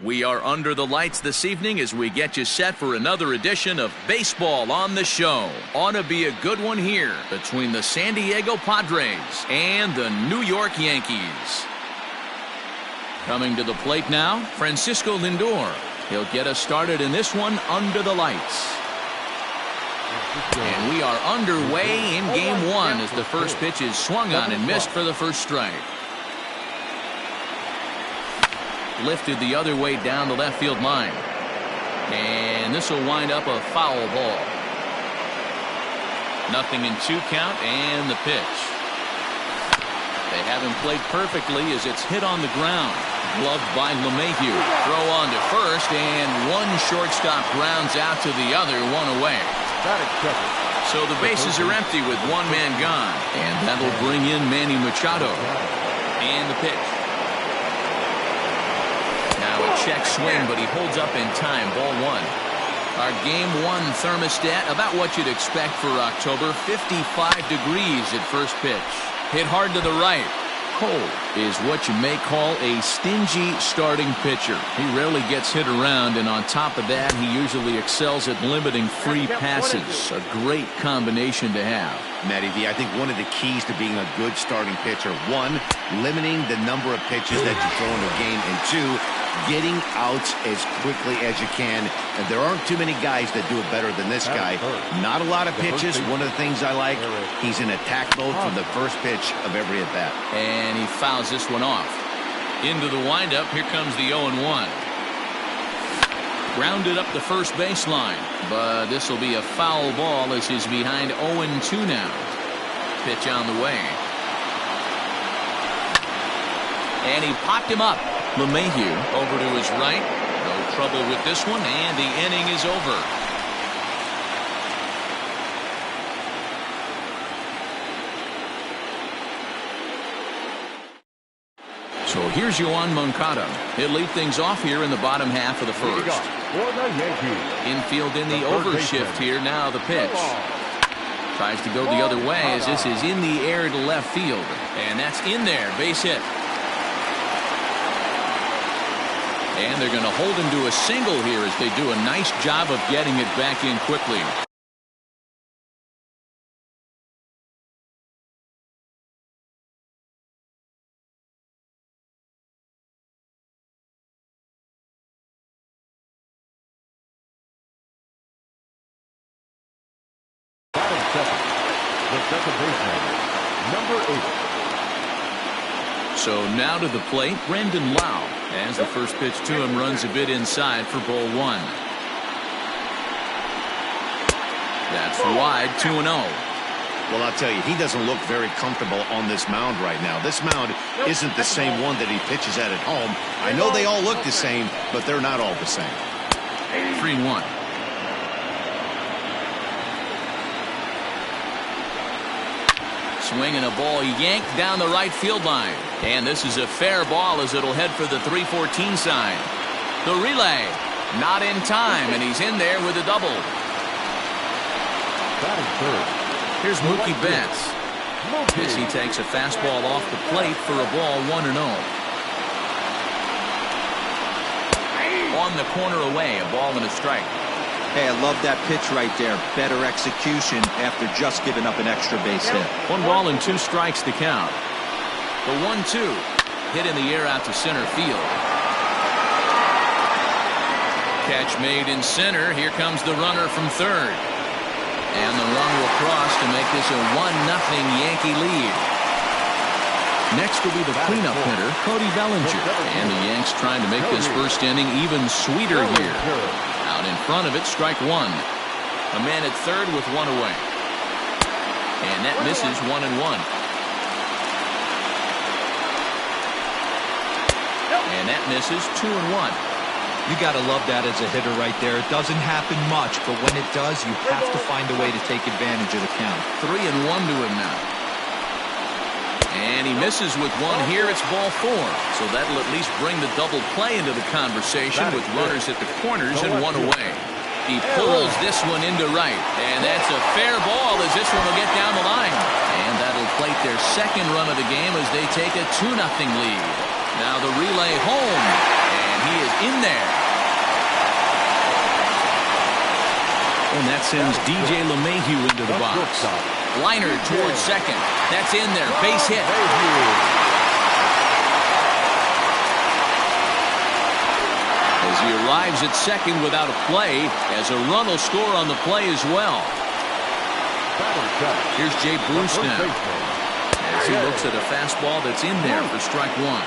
We are under the lights this evening as we get you set for another edition of Baseball on the Show. Ought to be a good one here between the San Diego Padres and the New York Yankees. Coming to the plate now, Francisco Lindor. He'll get us started in this one under the lights. And we are underway in game one as the first pitch is swung on and missed for the first strike. Lifted the other way down the left field line. And this will wind up a foul ball. 0-2 count and the pitch. They haven't played perfectly as it's hit on the ground. Gloved by LeMahieu. Throw on to first and one shortstop grounds out to the other, one away. So the bases are empty with one man gone. And that'll bring in Manny Machado. And the pitch. Now a check swing, but he holds up in time. Ball one. Our game one thermostat, about what you'd expect for October. 55 degrees at first pitch. Hit hard to the right. Cole is what you may call a stingy starting pitcher. He rarely gets hit around, and on top of that, he usually excels at limiting free passes. A great combination to have. Matty V, I think one of the keys to being a good starting pitcher, one, limiting the number of pitches that you throw into a game, and two, getting outs as quickly as you can. And there aren't too many guys that do it better than this guy. Not a lot of pitches. One of the things I like, he's in attack mode from the first pitch of every at bat. And he fouls this one off. Into the windup, here comes the 0-1. Grounded up the first baseline, but this will be a foul ball as he's behind 0-2 now. Pitch on the way. And he popped him up. LeMahieu over to his right. No trouble with this one, and the inning is over. So here's Yoan Moncada. He'll lead things off here in the bottom half of the first. Infield in the overshift here. Now the pitch. Tries to go the other way as this is in the air to left field. And that's in there. Base hit. And they're going to hold him to a single here as they do a nice job of getting it back in quickly. The second baseman, number 8. So now to the plate, Brandon Lau, as the first pitch to him runs a bit inside for ball one. That's wide, 2-0. Well, I'll tell you, he doesn't look very comfortable on this mound right now. This mound isn't the same one that he pitches at home. I know they all look the same, but they're not all the same. 3-1. Swinging a ball yanked down the right field line. And this is a fair ball as it'll head for the 314 sign. The relay, not in time, and he's in there with a double. Here's Mookie Betts. As he takes a fastball off the plate for a ball 1-0. On the corner away, a ball and a strike. Hey, I love that pitch right there. Better execution after just giving up an extra base hit. 1 ball and 2 strikes to count. The 1-2 hit in the air out to center field. Catch made in center. Here comes the runner from third. And the run will cross to make this a 1-0 Yankee lead. Next will be the cleanup hitter, Cody Bellinger. And the Yanks trying to make this first inning even sweeter here. Out in front of it, strike one. A man at third with one away. And that misses 1-1. And that misses 2-1. You got to love that as a hitter right there. It doesn't happen much, but when it does, you have to find a way to take advantage of the count. 3-1 to him now. And he misses with one here. It's ball 4. So that'll at least bring the double play into the conversation with runners at the corners and one away. He pulls this one into right. And that's a fair ball as this one will get down the line. And that'll plate their second run of the game as they take a 2-0 lead. Now the relay home. And he is in there. And that sends DJ LeMahieu into the box. Liner towards second. That's in there. Base hit. As he arrives at second without a play, as a run will score on the play as well. Here's Jay Bruce now, as he looks at a fastball that's in there for strike one.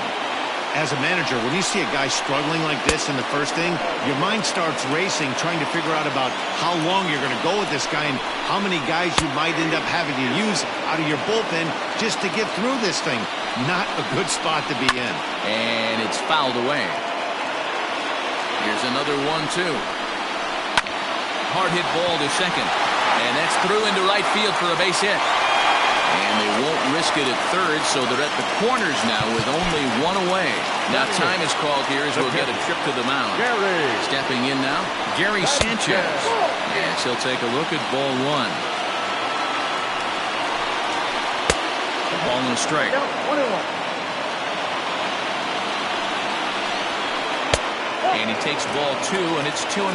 As a manager, when you see a guy struggling like this in the first inning, your mind starts racing, trying to figure out about how long you're going to go with this guy and how many guys you might end up having to use out of your bullpen just to get through this thing. Not a good spot to be in. And it's fouled away. Here's another 1-2. Hard hit ball to second. And that's through into right field for a base hit. And they won't risk it at third, so they're at the corners now with only one away. Now time is called here as we'll get a trip to the mound. Stepping in now, Gary Sanchez. Yes, he'll take a look at ball one. A ball and a strike. And he takes ball two, and it's 2-1.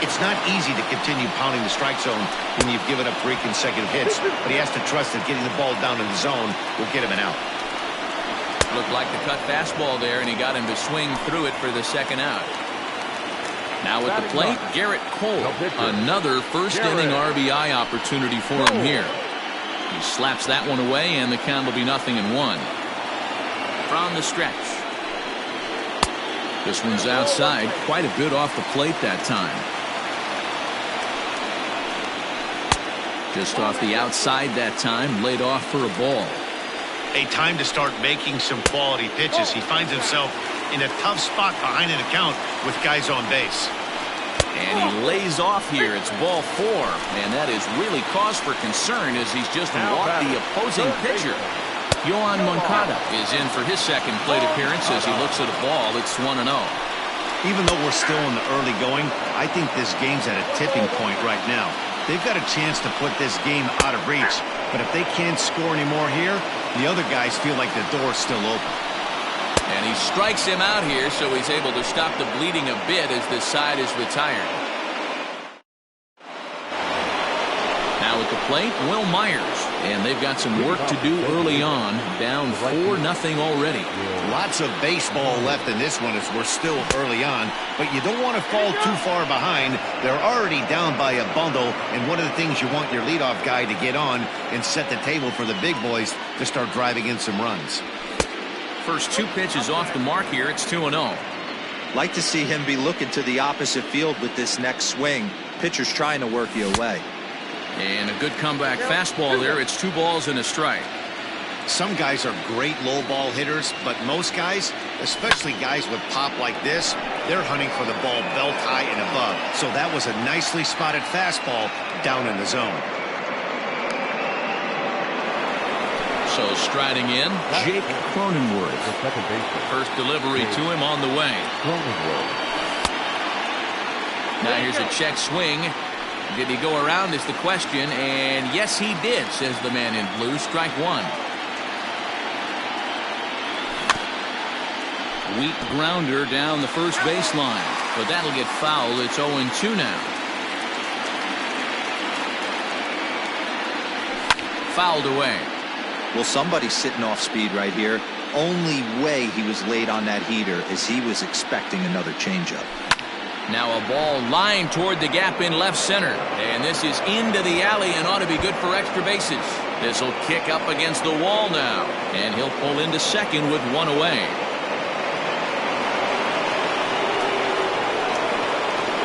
It's not easy to continue pounding the strike zone when you've given up 3 consecutive hits, but he has to trust that getting the ball down in the zone will get him an out. Looked like the cut fastball there, and he got him to swing through it for the second out. Now at the plate, Garrett Cole. Another first-inning RBI opportunity for him here. He slaps that one away, and the count will be 0-1. From the stretch. This one's outside, quite a bit off the plate that time. Just off the outside that time, laid off for a ball. A time to start making some quality pitches. He finds himself in a tough spot behind an account with guys on base. And he lays off here. It's ball 4. And that is really cause for concern as he's just walked the opposing pitcher. Yoan Moncada is in for his second plate appearance as he looks at a ball that's 1-0. Even though we're still in the early going, I think this game's at a tipping point right now. They've got a chance to put this game out of reach, but if they can't score anymore here, the other guys feel like the door's still open. And he strikes him out here, so he's able to stop the bleeding a bit as this side is retired. Now at the plate, Will Myers. And they've got some work to do early on, down 4-0 already. Lots of baseball left in this one as we're still early on, but you don't want to fall too far behind. They're already down by a bundle, and one of the things you want your leadoff guy to get on and set the table for the big boys to start driving in some runs. First 2 pitches off the mark here. It's 2-0. Like to see him be looking to the opposite field with this next swing. Pitcher's trying to work you away. And a good comeback fastball there. It's 2 balls and a strike. Some guys are great low ball hitters, but most guys, especially guys with pop like this, they're hunting for the ball belt high and above. So that was a nicely spotted fastball down in the zone. So striding in, Jake Cronenworth. First delivery to him on the way. Now here's a check swing. Did he go around is the question, and yes he did, says the man in blue. Strike 1. Weak grounder down the first baseline, but that'll get fouled. It's 0-2 now. Fouled away. Well, somebody's sitting off speed right here. Only way he was late on that heater is he was expecting another changeup. Now a ball lined toward the gap in left center. And this is into the alley and ought to be good for extra bases. This will kick up against the wall now. And he'll pull into second with 1 away.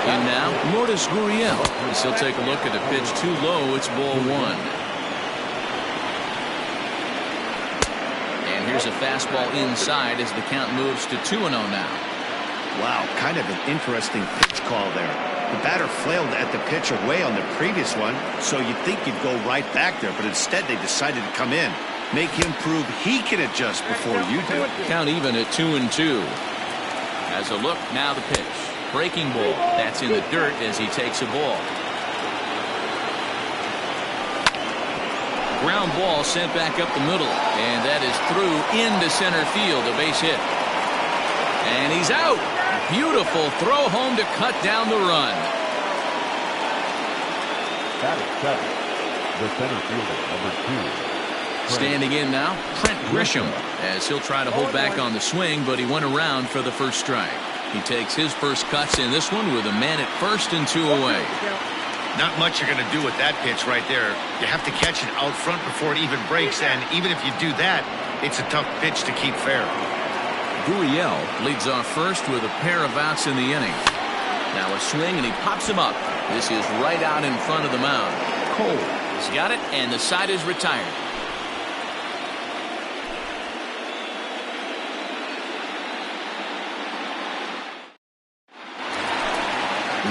And now Lourdes Gurriel. He'll take a look at the pitch too low. It's ball 1. And here's a fastball inside as the count moves to 2-0 now. Wow, kind of an interesting pitch call there. The batter flailed at the pitch away on the previous one, so you'd think you'd go right back there, but instead they decided to come in. Make him prove he can adjust before you do. Count even at 2-2. As a look, now the pitch. Breaking ball. That's in the dirt as he takes a ball. Ground ball sent back up the middle, and that is through into center field, a base hit. And he's out. Beautiful throw home to cut down the run. Batting seven, the center fielder, number 2. Standing in now, Trent Grisham, as he'll try to hold back on the swing, but he went around for the first strike. He takes his first cuts in this one with a man at first and 2 away. Not much you're going to do with that pitch right there. You have to catch it out front before it even breaks, and even if you do that, it's a tough pitch to keep fair. Gurriel leads off first with a pair of outs in the inning. Now a swing, and he pops him up. This is right out in front of the mound. Cole has got it, and the side is retired.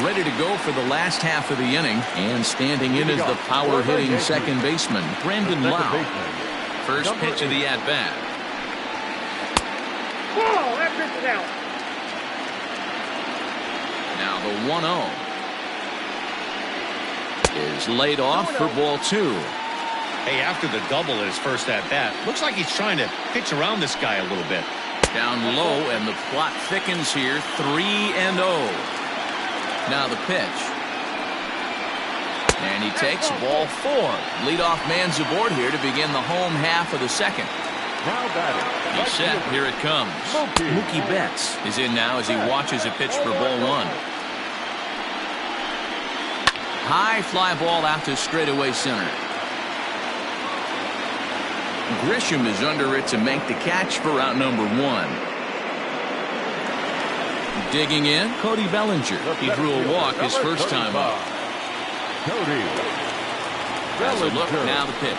Ready to go for the last half of the inning, and standing in is the power-hitting second baseman, Brandon Lowe. First pitch of the at-bat. Whoa, that pitch is out. Now the 1-0 is laid off for ball 2. Hey, after the double at his first at-bat, looks like he's trying to pitch around this guy a little bit. Down low, and the plot thickens here, 3-0. Now the pitch. And he takes ball 4. Leadoff man's aboard here to begin the home half of the second. Now batting. He's set. Here it comes. Mookie Betts is in now as he watches a pitch for ball 1. High fly ball out to straightaway center. Grisham is under it to make the catch for out number 1. Digging in, Cody Bellinger. He drew a walk his first time up. Cody As a look, now the pitch.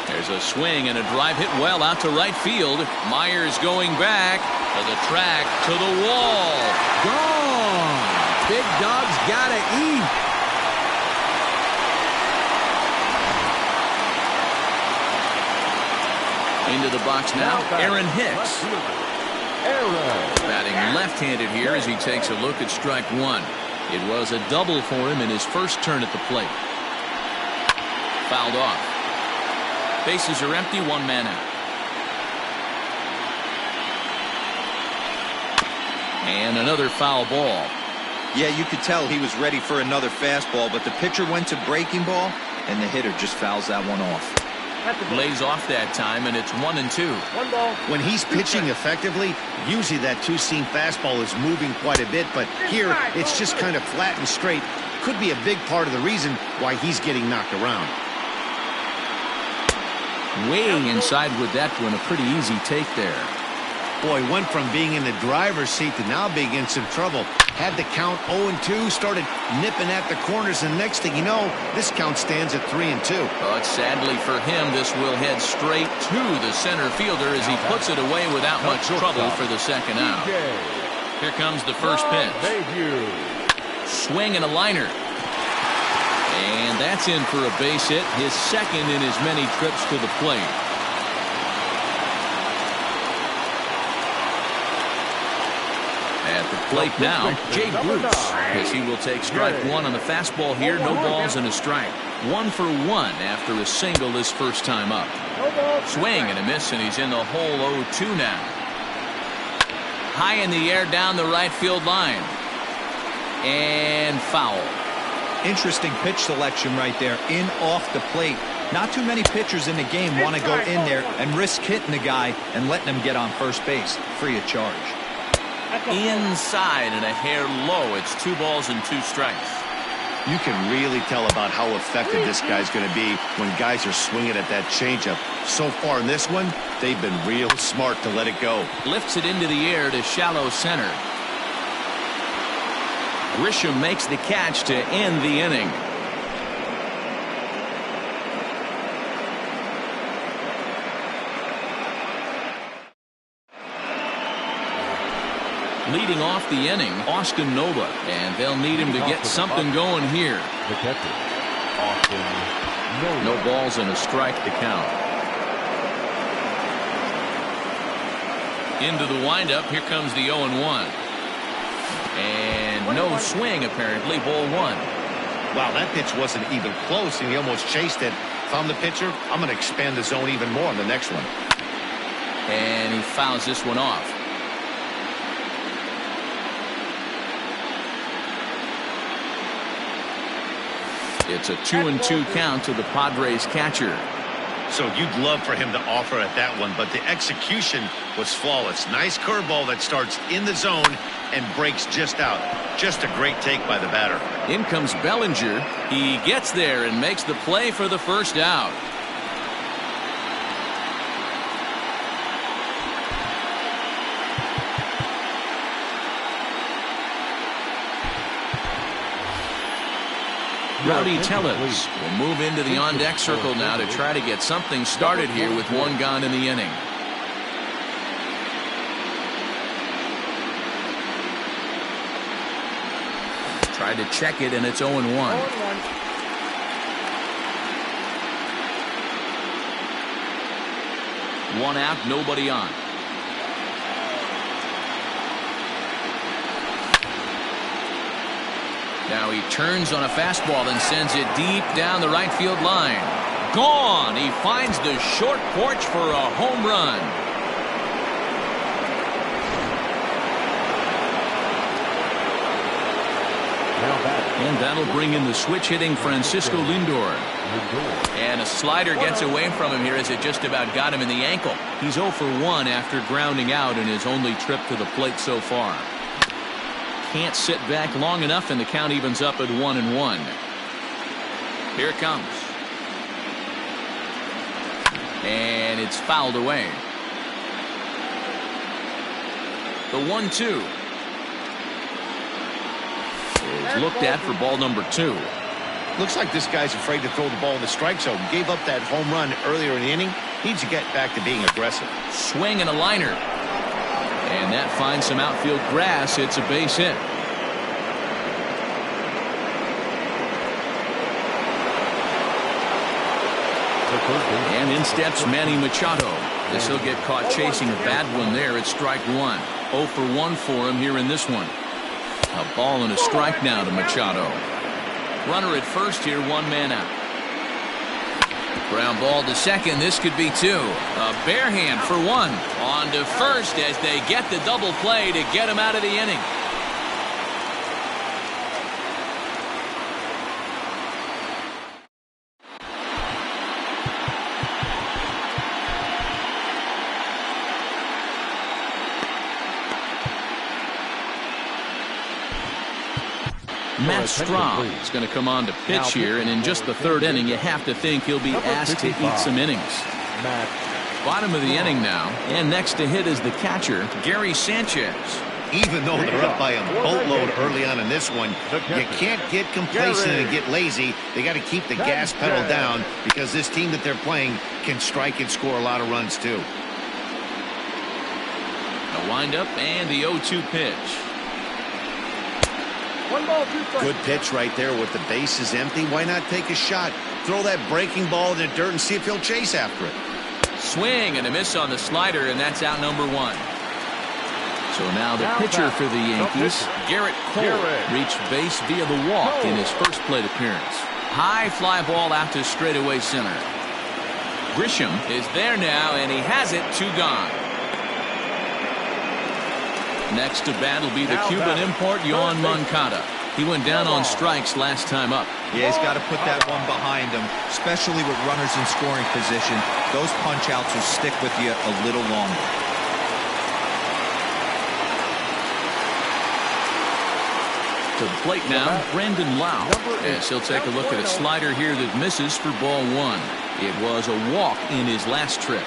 There's a swing and a drive hit well out to right field. Myers going back to the track, to the wall. Gone. Big Dog's gotta eat. Into the box now, Aaron Hicks. Batting left-handed here as he takes a look at strike 1. It was a double for him in his first turn at the plate. Fouled off. Bases are empty, 1 man out. And another foul ball. Yeah, you could tell he was ready for another fastball, but the pitcher went to breaking ball, and the hitter just fouls that one off. Lays off that time, and it's 1-2. 1 ball. When he's pitching effectively, usually that two-seam fastball is moving quite a bit, but here it's just kind of flat and straight. Could be a big part of the reason why he's getting knocked around. Way inside with that one, a pretty easy take there. Boy, went from being in the driver's seat to now being in some trouble. Had the count 0-2, started nipping at the corners, and next thing you know, this count stands at 3-2. But sadly for him, this will head straight to the center fielder as he puts it away without much trouble for the second out. Here comes the first pitch. Swing and a liner. And that's in for a base hit, his second in as many trips to the plate. At the plate now, Jay Bruce, as he will take strike 1 on the fastball here. No balls and a strike. 1 for 1 after a single his first time up. Swing and a miss, and he's in the hole 0-2 now. High in the air down the right field line. And foul. Interesting pitch selection right there, in off the plate. Not too many pitchers in the game want to go in there and risk hitting the guy and letting him get on first base free of charge. Inside and a hair low. It's 2 balls and 2 strikes. You can really tell about how effective this guy's going to be when guys are swinging at that changeup. So far in this one, they've been real smart to let it go. Lifts it into the air to shallow center. Grisham makes the catch to end the inning. Leading off the inning, Austin Nola, and they'll need him to get something going here. The catcher, Austin Nola. No balls and a strike to count. Into the windup, here comes the 0-1. And no swing, apparently, ball 1. Wow, that pitch wasn't even close, and he almost chased it. If I'm the pitcher, I'm going to expand the zone even more on the next one. And he fouls this one off. It's a 2-2 count to the Padres catcher. So you'd love for him to offer at that one, but the execution was flawless. Nice curveball that starts in the zone and breaks just out. Just a great take by the batter. In comes Bellinger. He gets there and makes the play for the first out. Rowdy Tellez will move into the on-deck circle now to try to get something started here with one gone in the inning. Tried to check it, and it's 0-1. One out, nobody on. Now he turns on a fastball and sends it deep down the right field line. Gone! He finds the short porch for a home run. And that'll bring in the switch-hitting Francisco Lindor. And a slider gets away from him here as it just about got him in the ankle. He's 0 for 1 after grounding out in his only trip to the plate so far. Can't sit back long enough, and the count evens up at 1-1. Here it comes. And it's fouled away. The 1-2 is looked at for ball number 2. Looks like this guy's afraid to throw the ball in the strike zone. Gave up that home run earlier in the inning. Needs to get back to being aggressive. Swing and a liner. And that finds some outfield grass. It's a base hit. And in steps Manny Machado. As he'll get caught chasing a bad one there at strike 1. 0 for 1 for him here in this one. A ball and a strike now to Machado. Runner at first here, one man out. Ground ball to second. This could be 2. A bare hand for 1. On to first as they get the double play to get him out of the inning. Matt Strahm is going to come on to pitch here, and in just the 3rd inning, you have to think he'll be asked to eat some innings. Bottom of the inning now, and next to hit is the catcher, Gary Sanchez. Even though they're up by a boatload early on in this one, you can't get complacent and get lazy. They got to keep the gas pedal down because this team that they're playing can strike and score a lot of runs too. A windup and the 0-2 pitch. Good pitch right there with the bases empty. Why not take a shot? Throw that breaking ball in the dirt and see if he'll chase after it. Swing and a miss on the slider, and that's out number 1. So now the pitcher for the Yankees, Garrett Cole, reached base via the walk in his first plate appearance. High fly ball out to straightaway center. Grisham is there now, and he has it. 2 gone. Next to bat will be the Cuban import, Yoan Moncada. He went down on strikes last time up. Yeah, he's got to put that one behind him, especially with runners in scoring position. Those punch-outs will stick with you a little longer. To the plate now, Brandon Lau. Yes, he'll take a look at a slider here that misses for ball 1. It was a walk in his last trip.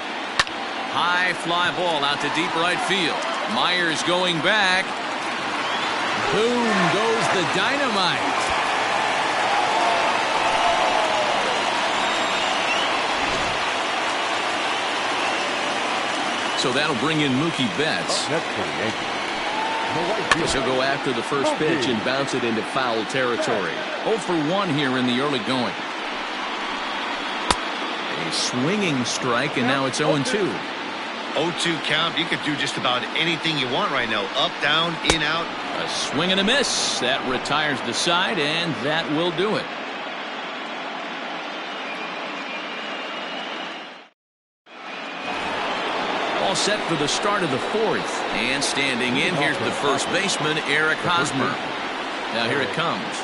High fly ball out to deep right field. Myers going back. Boom goes the dynamite. So that'll bring in Mookie Betts. He'll go after the first pitch and bounce it into foul territory. 0 for 1 here in the early going. A swinging strike, and now it's 0-2. 0-2 count. You could do just about anything you want right now. Up, down, in, out. A swing and a miss. That retires the side, and that will do it. All set for the start of the 4th. And standing in, here's the first baseman, Eric Hosmer. Now here it comes.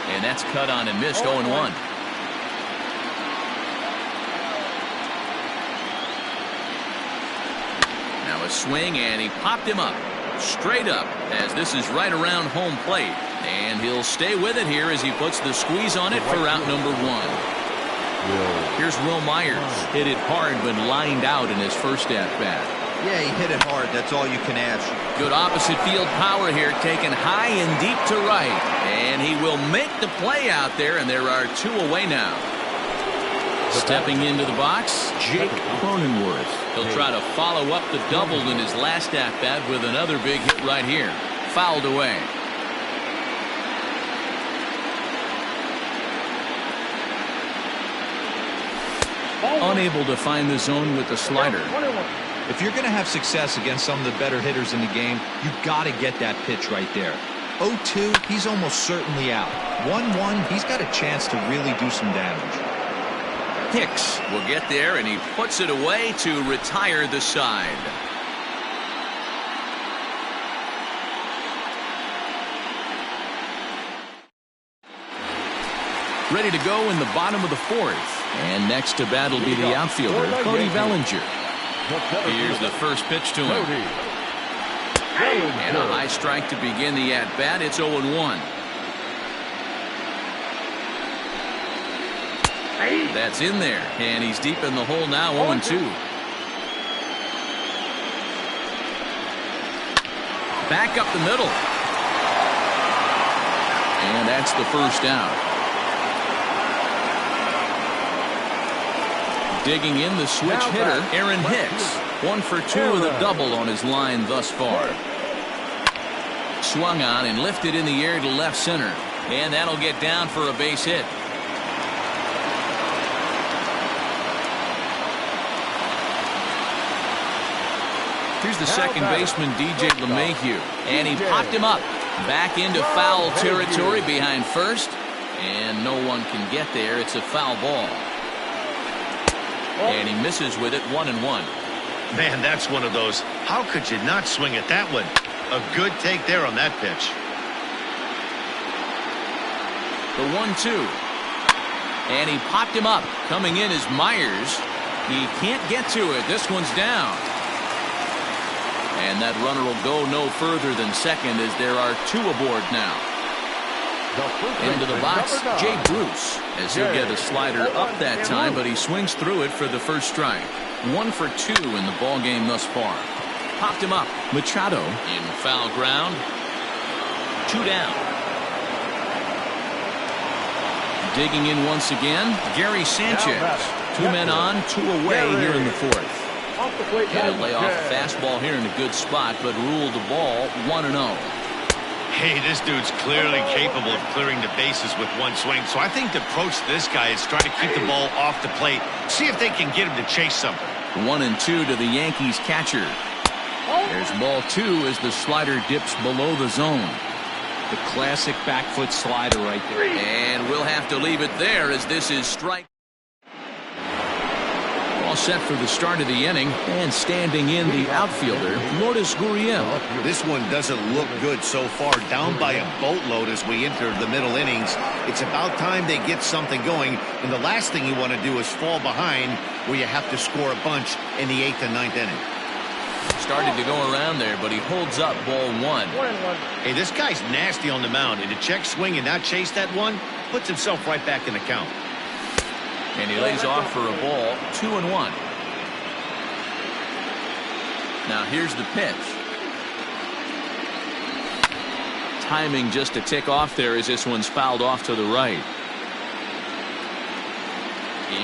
And that's cut on and missed. 0-1. Now a swing, and he popped him up. Straight up, as this is right around home plate. And he'll stay with it here as he puts the squeeze on it for out number 1. Here's Will Myers. Hit it hard, but lined out in his first at-bat. Yeah, he hit it hard. That's all you can ask. Good opposite field power here, taken high and deep to right. And he will make the play out there, and there are 2 away now. Stepping into the box, Jake Cronenworth. He'll try to follow up the double in his last at-bat with another big hit right here. Fouled away. Unable to find the zone with the slider. If you're going to have success against some of the better hitters in the game, you've got to get that pitch right there. 0-2, he's almost certainly out. 1-1, he's got a chance to really do some damage. Hicks will get there, and he puts it away to retire the side. Ready to go in the bottom of the 4th. And next to bat will be the outfielder, Cody Bellinger. Here's the first pitch to him. And a high strike to begin the at-bat. It's 0-1. That's in there, and he's deep in the hole now. 0-2. Back up the middle. And that's the first out. Digging in the switch hitter, Aaron Hicks. 1 for 2 with a double on his line thus far. Swung on and lifted in the air to left center. And that'll get down for a base hit. Here's the second baseman, DJ LeMahieu. And he popped him up. Back into foul territory behind first. And no one can get there. It's a foul ball. And he misses with it. 1-1. Man, that's one of those. How could you not swing at that one? A good take there on that pitch. The 1-2. And he popped him up. Coming in is Myers. He can't get to it. This one's down. And that runner will go no further than second as there are 2 aboard now. Into the box, Jay Bruce, as he'll get a slider up that time, but he swings through it for the first strike. 1 for 2 in the ball game thus far. Popped him up. Machado in foul ground. 2 down. Digging in once again, Gary Sanchez. 2 men on, 2 away here in the 4th. And he'll lay off a fastball here in a good spot, but ruled the ball 1-0. Hey, this dude's clearly capable of clearing the bases with one swing. So I think the approach to this guy is trying to keep the ball off the plate. See if they can get him to chase something. 1-2 to the Yankees catcher. There's ball 2 as the slider dips below the zone. The classic back foot slider right there. And we'll have to leave it there as this is strike. All set for the start of the inning, and standing in the outfielder, Lourdes Gurriel. This one doesn't look good so far. Down by a boatload as we enter the middle innings. It's about time they get something going, and the last thing you want to do is fall behind where you have to score a bunch in the 8th and 9th inning. Started to go around there, but he holds up ball 1. Hey, this guy's nasty on the mound, and to check swing and not chase that one puts himself right back in the count. And he lays off for a ball. 2-1. Now here's the pitch. Timing just a tick off there as this one's fouled off to the right.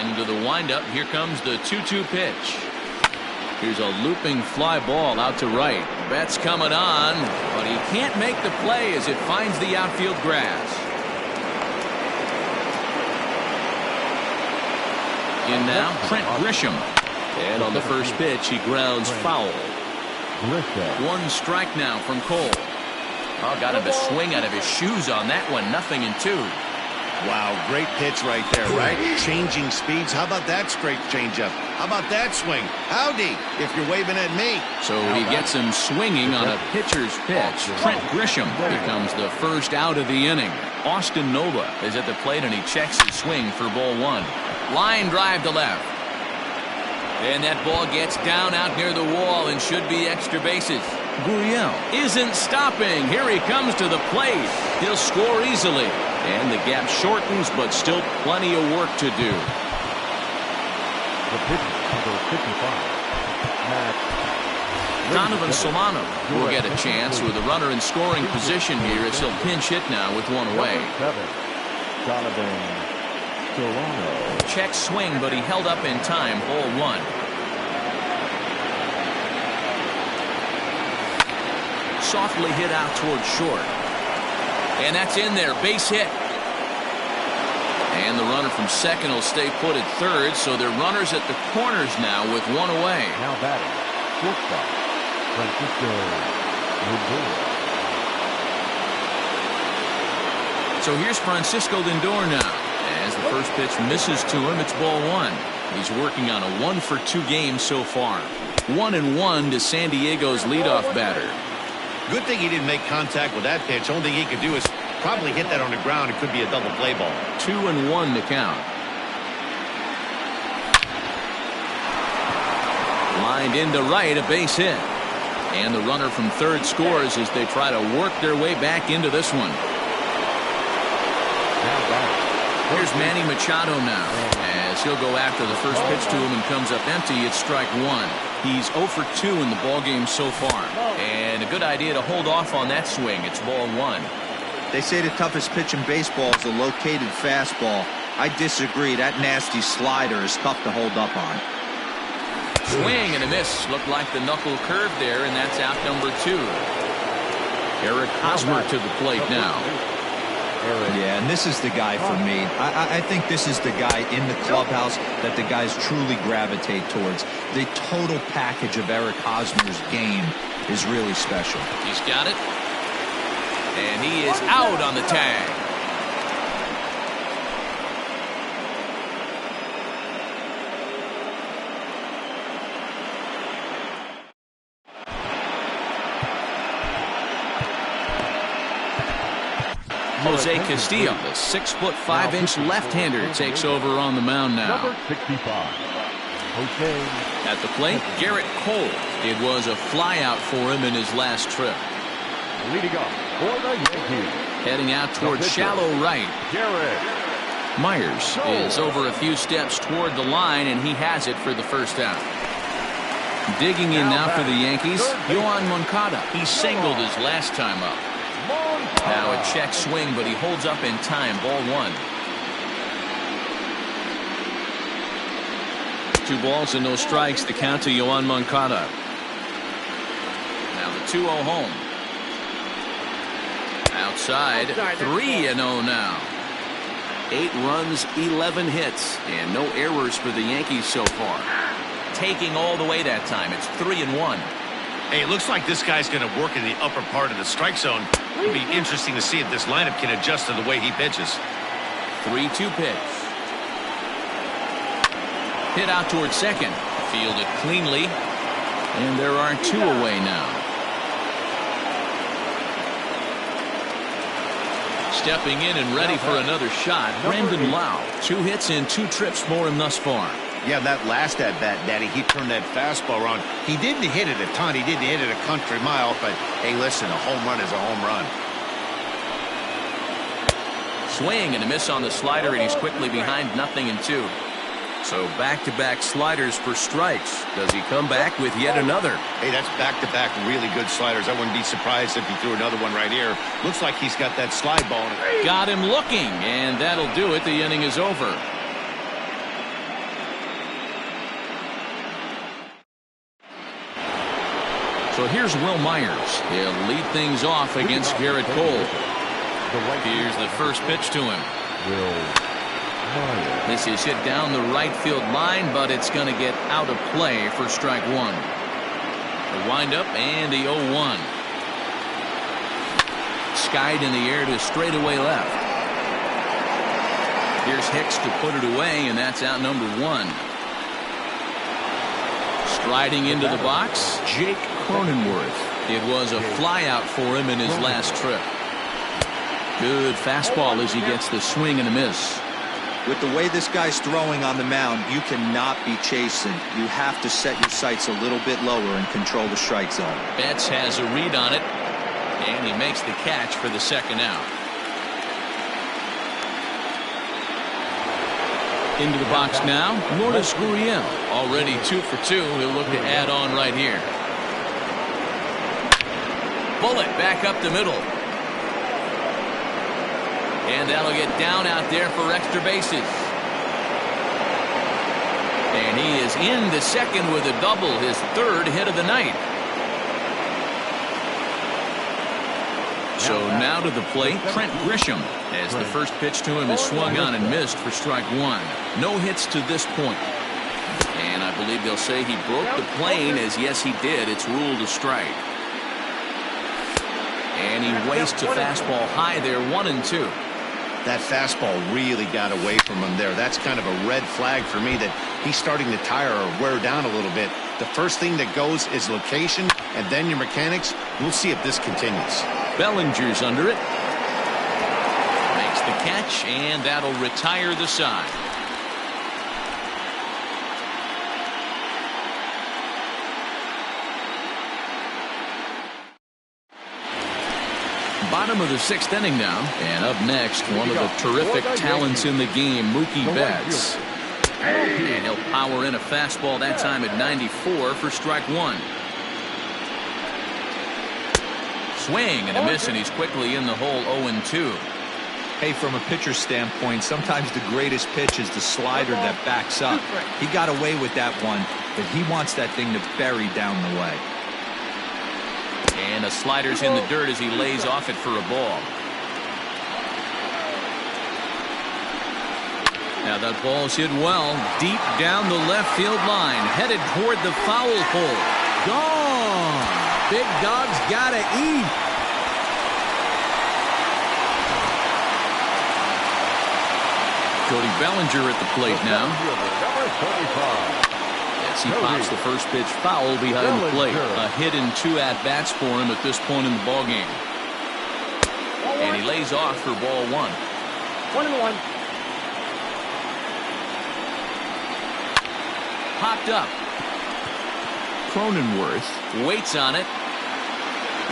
Into the windup. Here comes the 2-2 pitch. Here's a looping fly ball out to right. Betts coming on, but he can't make the play as it finds the outfield grass. In now, Trent Grisham. And on the first pitch, he grounds foul. 1 strike now from Cole. Oh, got him a swing out of his shoes on that one. 0-2. Wow, great pitch right there, right? Changing speeds. How about that straight changeup? How about that swing? Howdy, if you're waving at me. So he gets him swinging on a pitcher's pitch. Trent Grisham becomes the first out of the inning. Austin Nola is at the plate, and he checks his swing for ball one. Line drive to left. And that ball gets down out near the wall and should be extra bases. Gurriel isn't stopping. Here he comes to the plate. He'll score easily. And the gap shortens, but still plenty of work to do. The pitcher, number 55, Matt. Donovan Solano will get a chance with a runner in scoring position here as he'll pinch hit now with one away. Donovan Solano. Check swing, but he held up in time. Ball one. Softly hit out towards short. And that's in there. Base hit. And the runner from second will stay put at third, so they're runners at the corners now with one away. Now batting, shortstop, Francisco Lindor. So here's Francisco Lindor now. As the first pitch misses to him, it's ball one. He's working on a 1-for-2 game so far. 1-1 to San Diego's leadoff batter. Good thing he didn't make contact with that pitch. Only thing he could do is probably hit that on the ground. It could be a double play ball. 2-1 to count. Lined into right, a base hit. And the runner from third scores as they try to work their way back into this one. Here's Manny Machado now, as he'll go after the first pitch to him and comes up empty. It's strike one. He's 0 for 2 in the ballgame so far. And a good idea to hold off on that swing. It's ball one. They say the toughest pitch in baseball is a located fastball. I disagree. That nasty slider is tough to hold up on. Swing and a miss. Looked like the knuckle curve there, and that's out number 2. Eric Hosmer to the plate now. Yeah, and this is the guy for me. I think this is the guy in the clubhouse that the guys truly gravitate towards. The total package of Eric Hosmer's game is really special. He's got it. And he is out on the tag. Jose Castillo, the 6'5" left-hander, takes over on the mound now. Number 65, Jose. At the plate, Garrett Cole. It was a flyout for him in his last trip. Leading off for the Yankees. Heading out towards shallow right. Garrett. Myers is over a few steps toward the line, and he has it for the first out. Digging in now for the Yankees, Yoan Moncada. He singled his last time up. Now a check swing, but he holds up in time. Ball one. 2 balls and no strikes. The count to Yoan Moncada. Now the 2-0 home. Outside, 3-0 now. 8 runs, 11 hits, and no errors for the Yankees so far. Taking all the way that time. It's 3-1. Hey, it looks like this guy's going to work in the upper part of the strike zone. It'll be interesting to see if this lineup can adjust to the way he pitches. 3-2 pitch. Hit out towards second. Fielded cleanly. And there are 2 away now. Stepping in and ready for another shot, Brandon Lau. 2 hits and 2 trips for him thus far. Yeah, that last at-bat, Daddy, he turned that fastball around. He didn't hit it a ton. He didn't hit it a country mile. But, hey, listen, a home run is a home run. Swing and a miss on the slider, and he's quickly behind 0-2. So back-to-back sliders for strikes. Does he come back with yet another? Hey, that's back-to-back really good sliders. I wouldn't be surprised if he threw another one right here. Looks like he's got that slide ball. Got him looking, and that'll do it. The inning is over. So here's Will Myers. He'll lead things off against Garrett Cole. Here's the first pitch to him. Will Myers. This is hit down the right field line, but it's going to get out of play for strike one. The windup and the 0-1. Skied in the air to straightaway left. Here's Hicks to put it away, and that's out number 1. Striding into the box, Jake Cronenworth. It was a flyout for him in his last trip. Good fastball as he gets the swing and a miss. With the way this guy's throwing on the mound, you cannot be chasing. You have to set your sights a little bit lower and control the strike zone. Betts has a read on it, and he makes the catch for the second out. Into the box now, Lourdes Gurriel. Already 2 for 2. He'll look to add on right here. Bullet back up the middle. And that'll get down out there for extra bases. And he is in the second with a double, his 3rd hit of the night. So now to the plate, Trent Grisham, as the first pitch to him is swung on and missed for strike 1. No hits to this point. And I believe they'll say he broke the plane, as yes he did. It's ruled a strike. And he wastes a fastball high there, 1-2. That fastball really got away from him there. That's kind of a red flag for me that he's starting to tire or wear down a little bit. The first thing that goes is location, and then your mechanics. We'll see if this continues. Bellinger's under it. Makes the catch, and that'll retire the side. Bottom of the 6th inning now, and up next, one of the terrific talents in the game, Mookie Betts. And he'll power in a fastball that time at 94 for strike 1. Swing and a miss, and he's quickly in the hole, 0-2. Hey, from a pitcher's standpoint, sometimes the greatest pitch is the slider that backs up. He got away with that one, but he wants that thing to bury down the way. And the slider's in the dirt as he lays off it for a ball. Now that ball's hit well, deep down the left field line, headed toward the foul pole. Gone! Big Dog's gotta eat. Cody Bellinger at the plate now. As he pops the first pitch foul behind the plate. A hit and 2 at-bats for him at this point in the ballgame. And he lays off for ball 1. 1-1. Popped up. Cronenworth waits on it.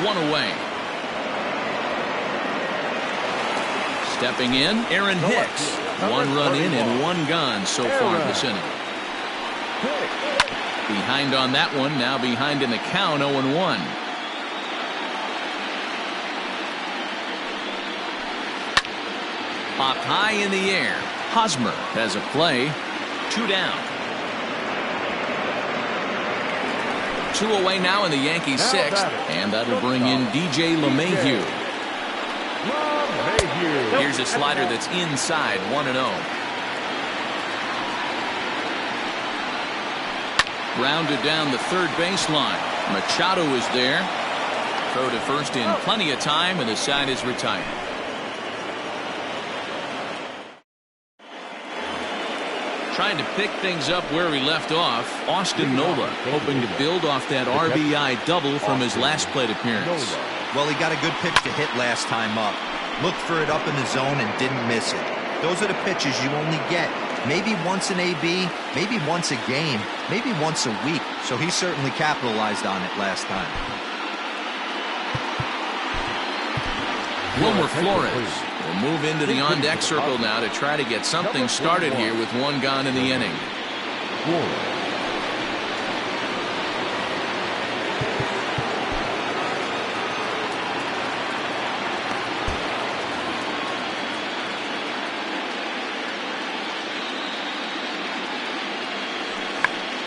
1 away. Stepping in, Aaron Hicks. 1 run in and 1 gone so far this inning. Behind on that one, now behind in the count, 0-1. Popped high in the air. Hosmer has a play. 2 down. 2 away now in the Yankees 6th, and that'll bring in DJ LeMahieu. Here's a slider that's inside, 1-0. Grounded down the third baseline. Machado is there. Throw to first in plenty of time, and the side is retired. Trying to pick things up where he left off, Austin Nola, hoping to build off that RBI double from his last plate appearance. Well, he got a good pitch to hit last time up. Looked for it up in the zone and didn't miss it. Those are the pitches you only get. Maybe once an AB, maybe once a game, maybe once a week. So he certainly capitalized on it last time. Wilmer Flores will move into the on-deck circle now to try to get something started here with 1 gone in the inning.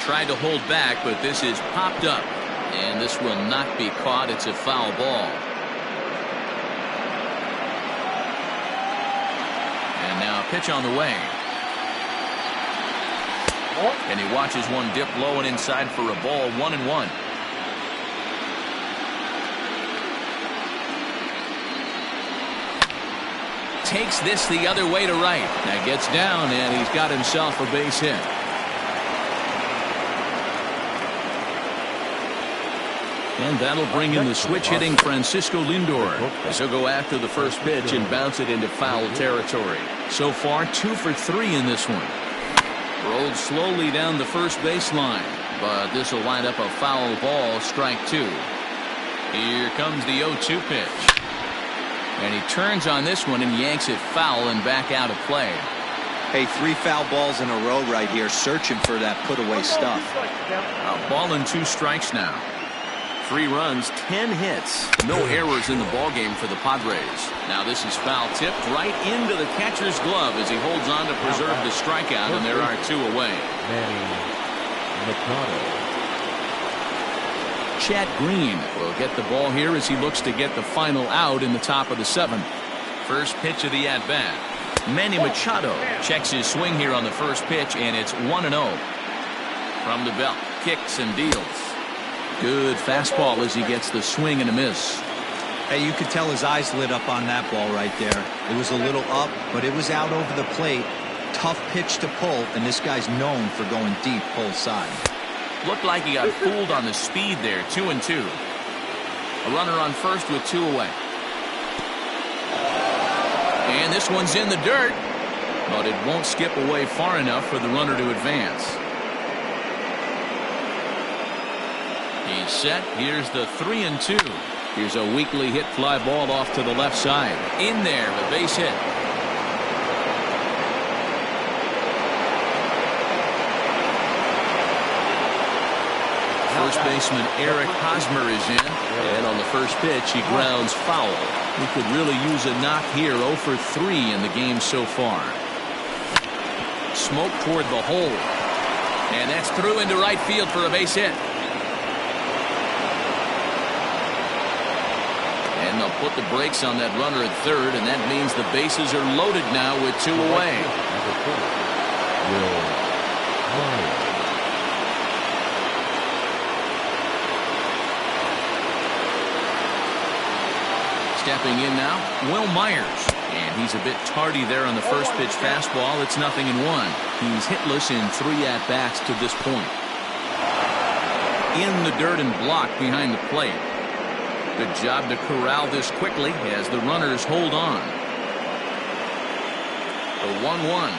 Tried to hold back, but this is popped up, and this will not be caught. It's a foul ball. And now a pitch on the way. And he watches one dip low and inside for a ball, 1-1. takes this the other way to right. That gets down, and he's got himself a base hit. And that'll bring in the switch-hitting Francisco Lindor, as he'll go after the first pitch and bounce it into foul territory. So far, 2 for 3 in this one. Rolled slowly down the first baseline, but this will wind up a foul ball, strike 2. Here comes the 0-2 pitch. And he turns on this one and yanks it foul and back out of play. Hey, 3 foul balls in a row right here, searching for that put-away stuff. A ball and 2 strikes now. 3 runs, 10 hits. No errors in the ballgame for the Padres. Now this is foul tipped right into the catcher's glove as he holds on to preserve the strikeout, and there are 2 away. Manny Machado. Chad Green will get the ball here as he looks to get the final out in the top of the 7th. First pitch of the at-bat. Manny Machado checks his swing here on the first pitch, and it's 1-0. From the belt, kicks and deals. Good fastball as he gets the swing and a miss. Hey, you could tell his eyes lit up on that ball right there. It was a little up, but it was out over the plate. Tough pitch to pull, and this guy's known for going deep pull side. Looked like he got fooled on the speed there. 2-2. A runner on first with 2 away. And this one's in the dirt, but it won't skip away far enough for the runner to advance. He's set. Here's the 3-2. Here's a weakly hit fly ball off to the left side. In there, a base hit. First baseman Eric Hosmer is in. And on the first pitch, he grounds foul. He could really use a knock here. 0 for 3 in the game so far. Smoke toward the hole. And that's through into right field for a base hit. And they'll put the brakes on that runner at third, and that means the bases are loaded now with 2 away. Stepping in now, Will Myers. And he's a bit tardy there on the first pitch fastball. It's 0-1. He's hitless in 3 at-bats to this point. In the dirt and blocked behind the plate. Good job to corral this quickly as the runners hold on. The 1-1.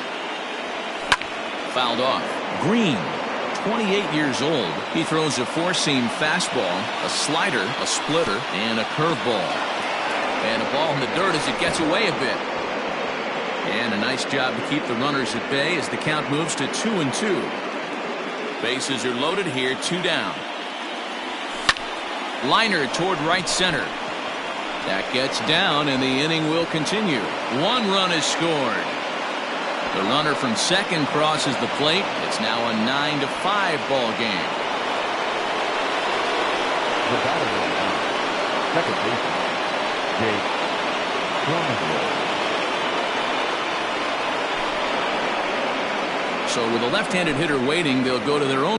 Fouled off. Green, 28 years old. He throws a 4-seam fastball, a slider, a splitter, and a curveball. And a ball in the dirt as it gets away a bit. And a nice job to keep the runners at bay as the count moves to 2-2. Bases are loaded here, 2 down. Liner toward right center. That gets down, and the inning will continue. 1 run is scored. The runner from second crosses the plate. It's now a 9-5 ball game. The batter is second baseman Jake Cronenworth. So with a left-handed hitter waiting, they'll go to their own.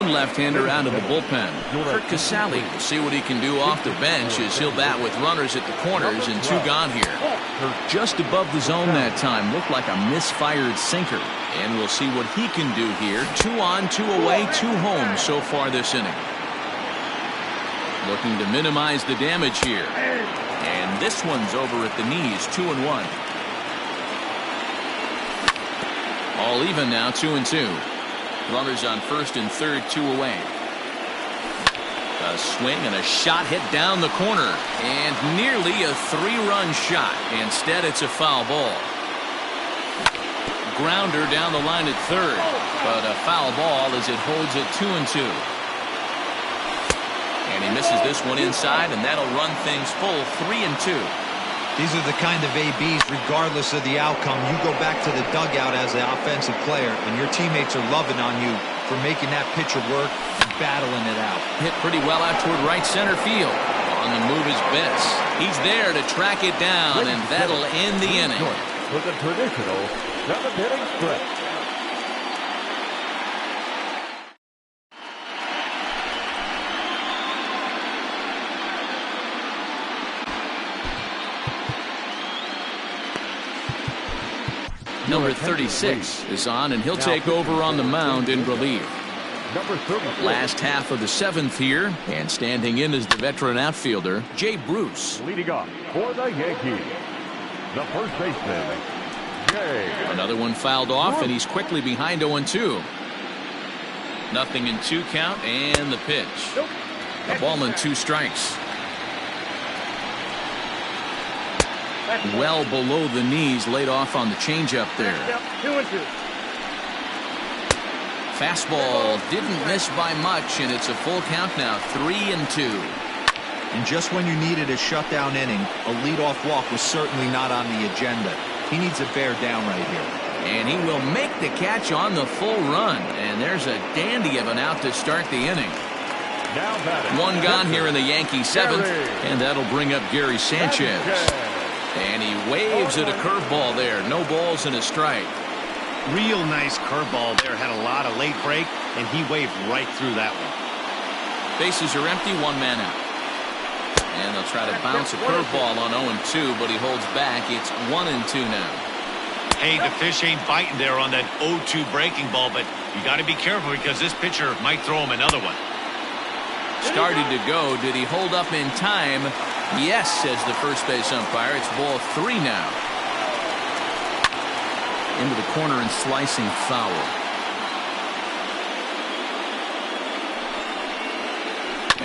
Left-hander out of the bullpen. Curt Casali will see what he can do off the bench as he'll bat with runners at the corners and 2 gone here. Just above the zone that time. Looked like a misfired sinker. And we'll see what he can do here. 2 on, 2 away, 2 home so far this inning. Looking to minimize the damage here. And this one's over at the knees. 2-1. All even now. 2-2. Runners on first and third, 2 away. A swing and a shot hit down the corner. And nearly a 3-run shot. Instead, it's a foul ball. Grounder down the line at third. But a foul ball as it holds it 2-2. And he misses this one inside, and that'll run things full 3-2. These are the kind of ABs, regardless of the outcome. You go back to the dugout as an offensive player, and your teammates are loving on you for making that pitcher work and battling it out. Hit pretty well out toward right center field. On the move is Betts. He's there to track it down, and that'll end the inning. For the traditional Seventh inning stretch. Number 36 is on, and he'll take over on the mound in relief. Number 34. Last half of the seventh here, and standing in is the veteran outfielder, Jay Bruce. Leading off for the Yankees, the first baseman, Jay. Another one fouled off, and he's quickly behind 0-2. Nothing in 2 count, and the pitch. A ball and 2 strikes. Well below the knees, laid off on the changeup there. 2-2. Fastball didn't miss by much, and it's a full count now, 3-2. And just when you needed a shutdown inning, a leadoff walk was certainly not on the agenda. He needs a bear down right here. And he will make the catch on the full run, and there's a dandy of an out to start the inning. Now batting. One gone here in the Yankee seventh, and that'll bring up Gary Sanchez. And he waves at a curveball there. No balls and a strike. Real nice curveball there. Had a lot of late break, and he waved right through that one. Bases are empty, 1 man out. And they'll try to bounce a curveball on 0-2, but he holds back. It's 1-2 now. Hey, the fish ain't biting there on that 0-2 breaking ball, but you got to be careful because this pitcher might throw him another one. Started to go. Did he hold up in time? Yes, says the first base umpire. It's ball 3 now. Into the corner and slicing foul.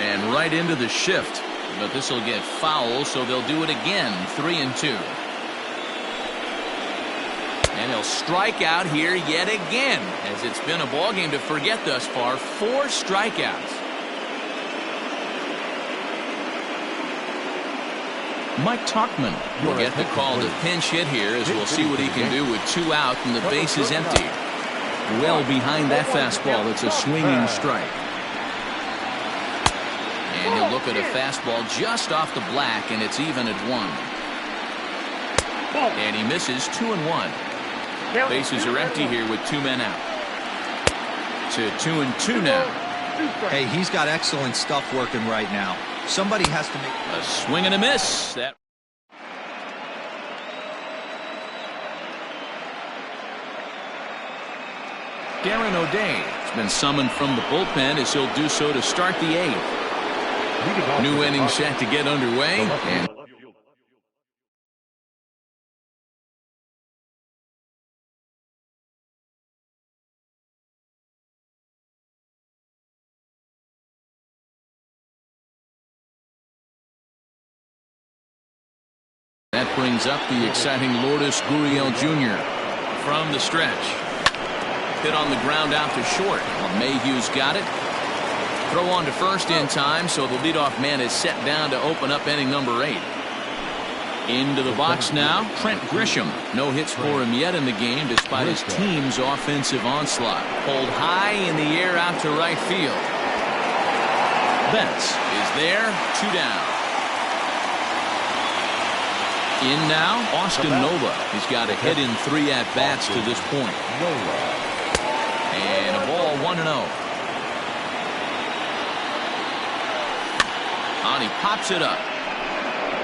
And right into the shift. But this will get foul, so they'll do it again. 3-2. And he'll strike out here yet again, as it's been a ball game to forget thus far. 4 strikeouts. Mike Tauchman will get the call to pinch hit here, as we'll see what he can do with 2 out and the base is empty. Well behind that fastball. It's a swinging strike. And he'll look at a fastball just off the black, and it's even at 1. And he misses 2-1. Bases are empty here with 2 men out. To 2-2 now. Hey, he's got excellent stuff working right now. Somebody has to make A swing and a miss. That Darren O'Day has been summoned from the bullpen, as he'll do so to start the 8th. New inning set to get underway. And that brings up the exciting Lourdes Gurriel Jr. from the stretch. Hit on the ground out to short. Well, Mayhew's got it. Throw on to first in time, so the leadoff man is set down to open up inning number 8. Into the box now, Trent Grisham. No hits for him yet in the game, despite his team's offensive onslaught. Pulled high in the air out to right field. Betts is there, 2 down. In now, Austin Nova. He's got a hit in 3 at-bats to this point. And a ball, 1-0. And he pops it up.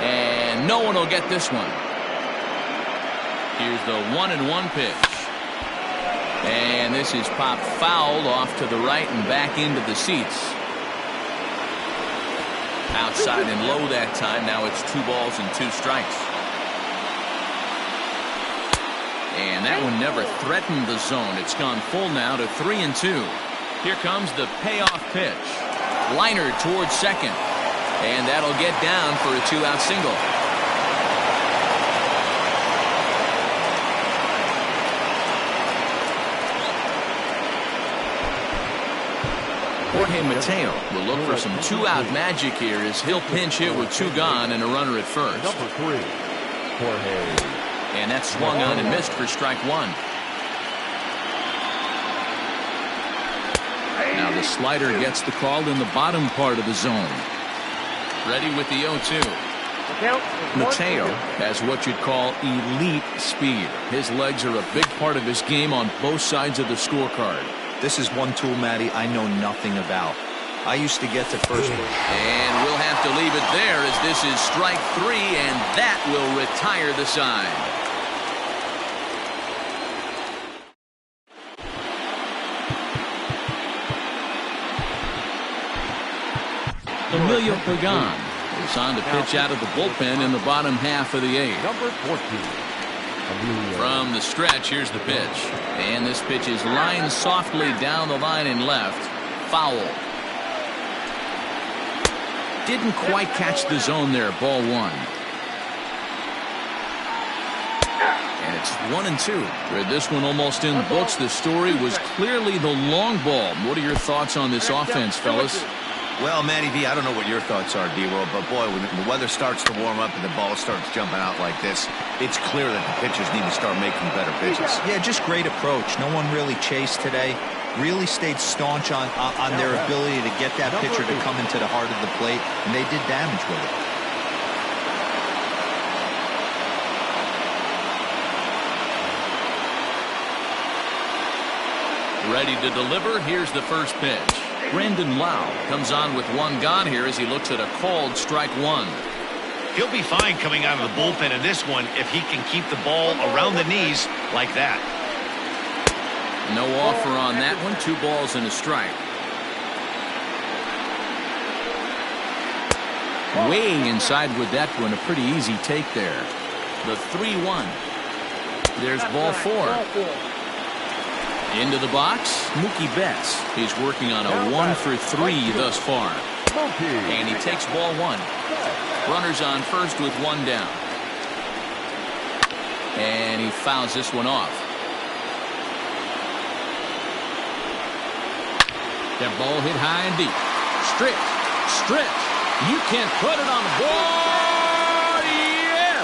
And no one will get this one. Here's the 1-1 pitch. And this is popped fouled off to the right and back into the seats. Outside and low that time. Now it's 2 balls and 2 strikes. And that one never threatened the zone. It's gone full now to 3-2. Here comes the payoff pitch. Liner towards second. And that'll get down for a 2-out single. Jorge Mateo will look for some 2-out magic here, as he'll pinch hit with 2 gone and a runner at first. Number 3, Jorge. And that swung on and missed for strike 1. Now the slider gets the call in the bottom part of the zone. Ready with the 0-2. Mateo has what you'd call elite speed. His legs are a big part of his game on both sides of the scorecard. This is one tool, Matty, I know nothing about. I used to get to first base. And we'll have to leave it there as this is strike 3, and that will retire the side. Emilio Pagan is on to pitch out of the bullpen in the bottom half of the 8th. Number 14. Emilio. From the stretch, here's the pitch. And this pitch is lined softly down the line and left. Foul. Didn't quite catch the zone there. Ball 1. And it's 1-2. Read this one almost in the books. The story was clearly the long ball. What are your thoughts on this offense, fellas? Well, Matty V, I don't know what your thoughts are, D-Roll, but boy, when the weather starts to warm up and the ball starts jumping out like this, it's clear that the pitchers need to start making better pitches. Yeah, just great approach. No one really chased today. Really stayed staunch on their ability to get that pitcher to come into the heart of the plate, and they did damage with it. Ready to deliver. Here's the first pitch. Brandon Lau comes on with one gone here as he looks at a called strike 1. He'll be fine coming out of the bullpen in this one if he can keep the ball around the knees like that. No offer on that one. 2 balls and a strike. Way inside with that one. A pretty easy take there. The 3-1. There's ball 4. Into the box, Mookie Betts. He's working on a 1 for 3 thus far. And he takes ball 1. Runners on first with 1 down. And he fouls this one off. That ball hit high and deep. Stretch. You can't put it on the board. Yeah.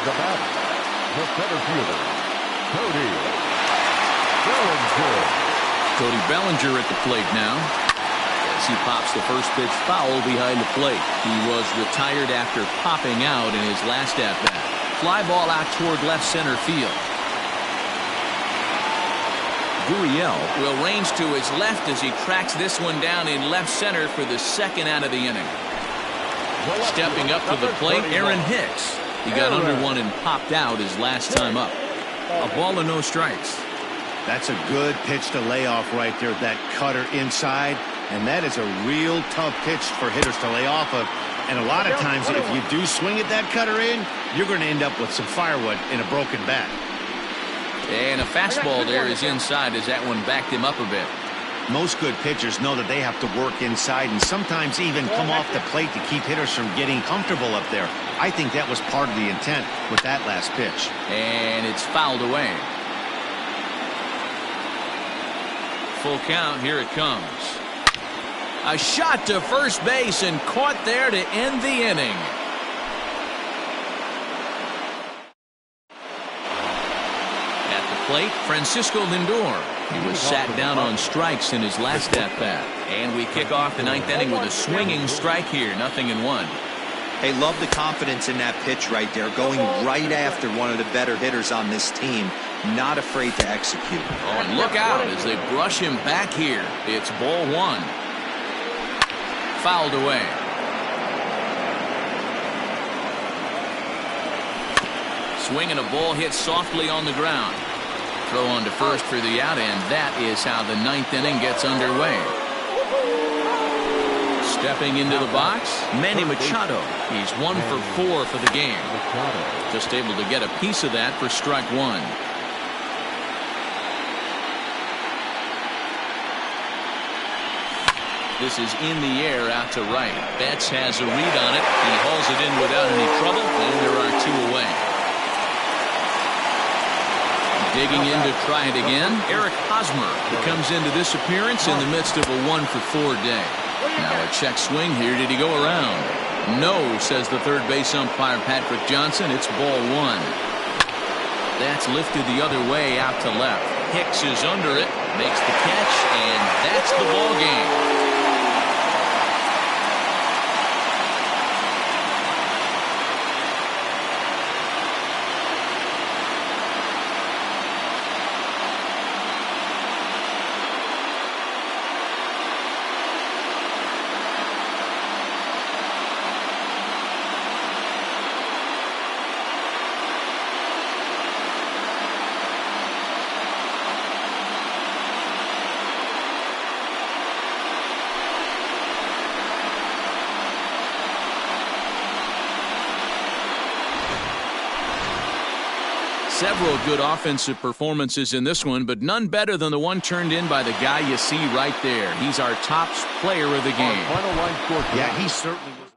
The batter, the center fielder, Cody Bellinger. Cody Bellinger at the plate now. As he pops the first pitch foul behind the plate. He was retired after popping out in his last at-bat. Fly ball out toward left center field. Gurriel will range to his left as he tracks this one down in left center for the second out of the inning. Stepping up to the plate, Aaron Hicks. He got under one and popped out his last time up. A ball and no strikes. That's a good pitch to lay off right there. That cutter inside. And that is a real tough pitch for hitters to lay off of. And a lot of times, if you do swing at that cutter in, you're going to end up with some firewood in a broken bat. And a fastball there is inside as that one backed him up a bit. Most good pitchers know that they have to work inside and sometimes even come off the plate to keep hitters from getting comfortable up there. I think that was part of the intent with that last pitch. And it's fouled away. Full count. Here it comes. A shot to first base and caught there to end the inning. At the plate, Francisco Lindor. He was sat down on strikes in his last at-bat. And we kick off the 9th inning with a swinging strike here. 0-1. Hey, love the confidence in that pitch right there. Going right after one of the better hitters on this team. Not afraid to execute. Oh, and look out as they brush him back here. It's ball 1. Fouled away. Swing and a ball hit softly on the ground. Throw on to first for the out, and that is how the 9th inning gets underway. Stepping into the box, Manny Machado. He's 1 for 4 for the game. Just able to get a piece of that for strike 1. This is in the air out to right. Betts has a read on it. He hauls it in without any trouble, and there are 2 away. Digging in to try it again, Eric Hosmer, who comes into this appearance in the midst of a 1 for 4 day. Now a check swing here. Did he go around? No, says the third base umpire Patrick Johnson. It's ball 1. That's lifted the other way out to left. Hicks is under it, makes the catch, and that's the ball game. Several good offensive performances in this one, but none better than the one turned in by the guy you see right there. He's our top player of the game. Final line score. Yeah, he certainly was.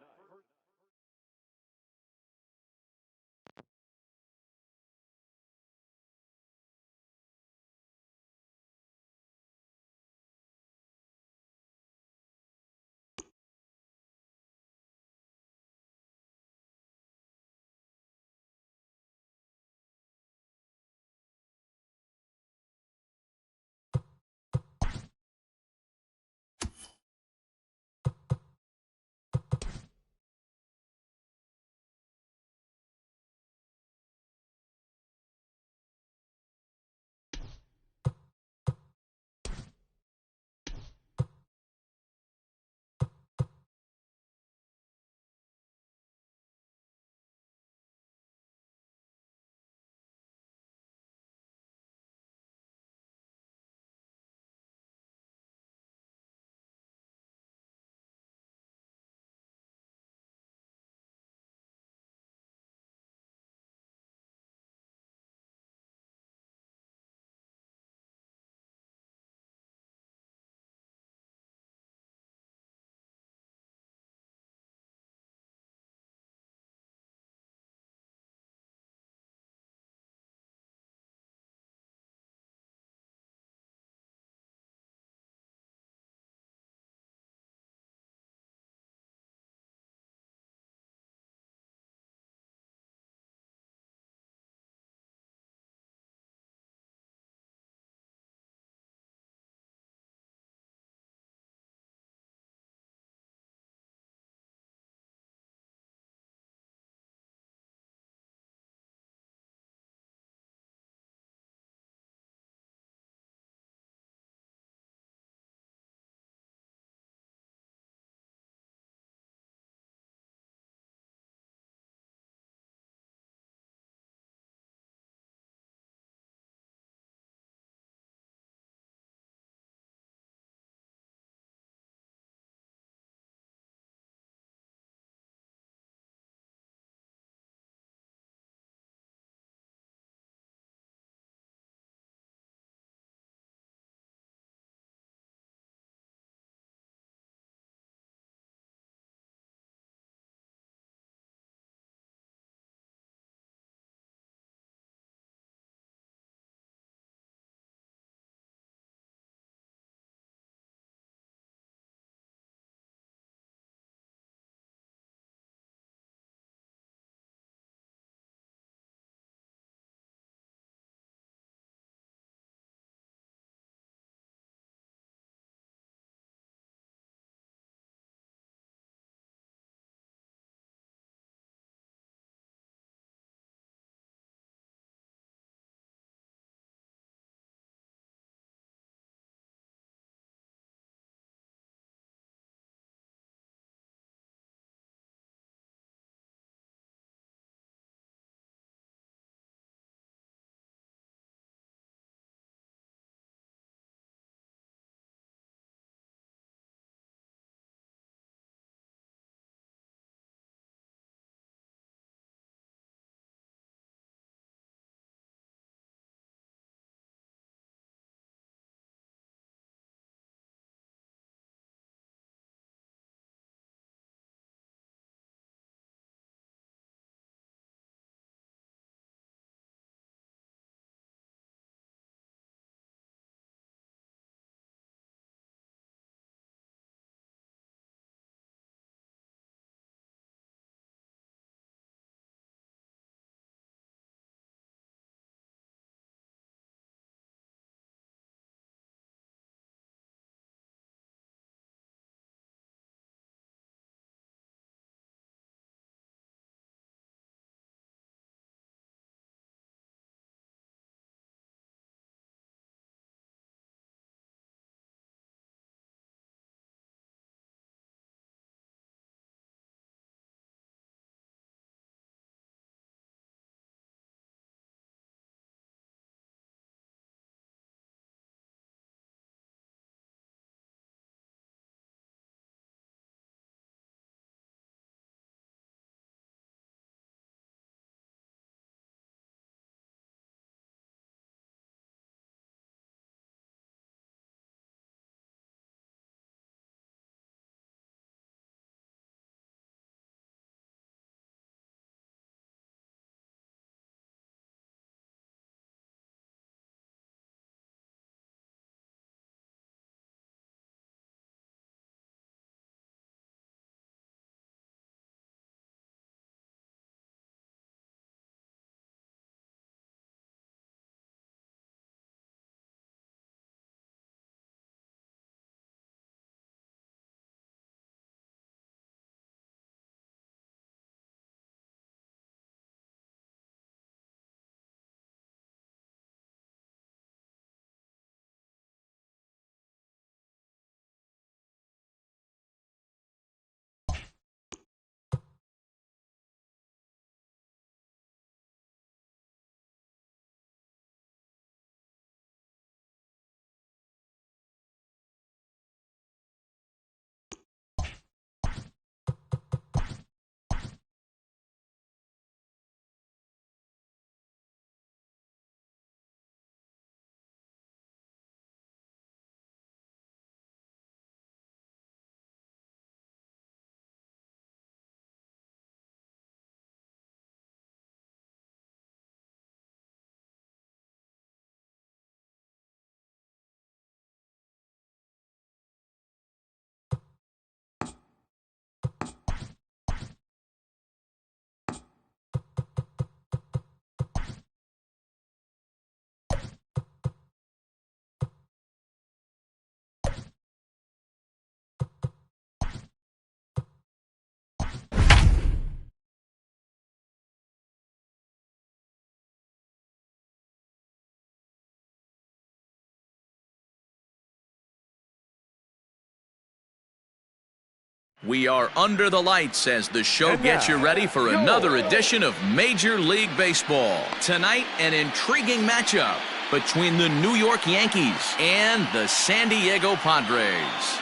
We are under the lights as the show gets you ready for another edition of Major League Baseball. Tonight, an intriguing matchup between the New York Yankees and the San Diego Padres.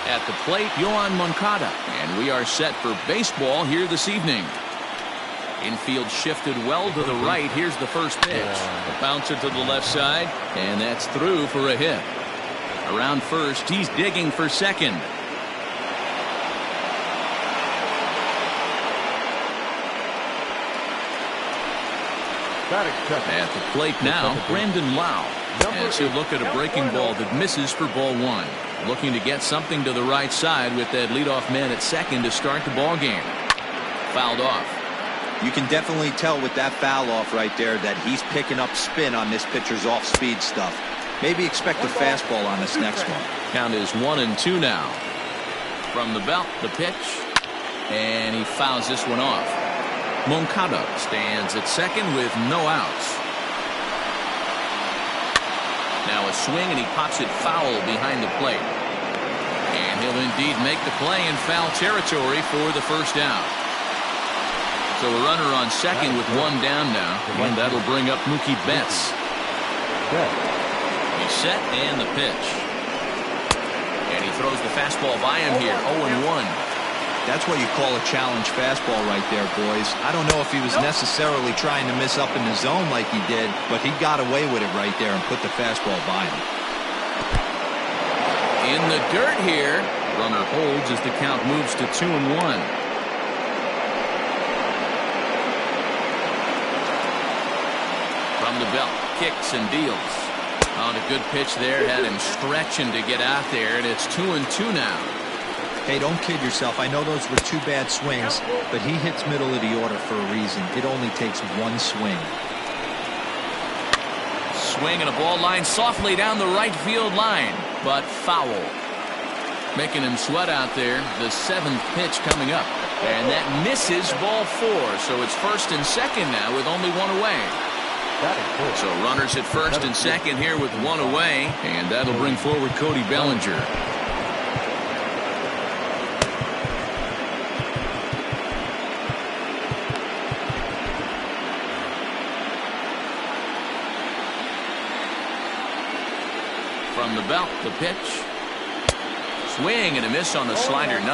At the plate, Yoan Moncada, and we are set for baseball here this evening. Infield shifted well to the right. Here's the first pitch. A bouncer to the left side, and that's through for a hit. Around first, he's digging for second. At the plate now, Brandon Lau, as he'll look at a breaking ball that misses for ball one. Looking to get something to the right side with that leadoff man at second to start the ball game. Fouled off. You can definitely tell with that foul off right there that he's picking up spin on this pitcher's off-speed stuff. Maybe expect a fastball on this next one. Count is 1-2 now. From the belt, the pitch, and he fouls this one off. Moncada stands at second with no outs. Now a swing, and he pops it foul behind the plate. And he'll indeed make the play in foul territory for the first out. So a runner on second with one down now, and that'll bring up Mookie Betts. He's set, and the pitch. And he throws the fastball by him here, 0-1. That's what you call a challenge fastball right there, boys. I don't know if he was necessarily trying to miss up in the zone like he did, but he got away with it right there and put the fastball by him. In the dirt here. Runner holds as the count moves to 2-1. From the belt, kicks and deals. On a good pitch there, had him stretching to get out there, and it's 2-2 now. Hey, don't kid yourself. I know those were two bad swings, but he hits middle of the order for a reason. It only takes one swing. Swing and a ball line softly down the right field line, but foul. Making him sweat out there. The seventh pitch coming up, and that misses ball four. So it's first and second now with only one away. So runners at first and second here with one away, and that'll bring forward Cody Bellinger. From the belt, the pitch. Swing and a miss on the slider, 0-1.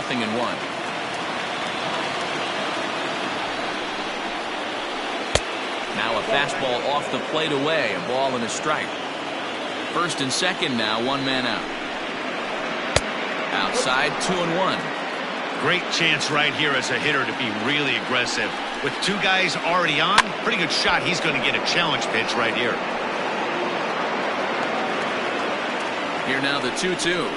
Now a fastball off the plate away, a ball and a strike. First and second now, one man out. Outside, 2-1. Great chance right here as a hitter to be really aggressive. With two guys already on, pretty good shot. He's going to get a challenge pitch right here. Here now the 2-2.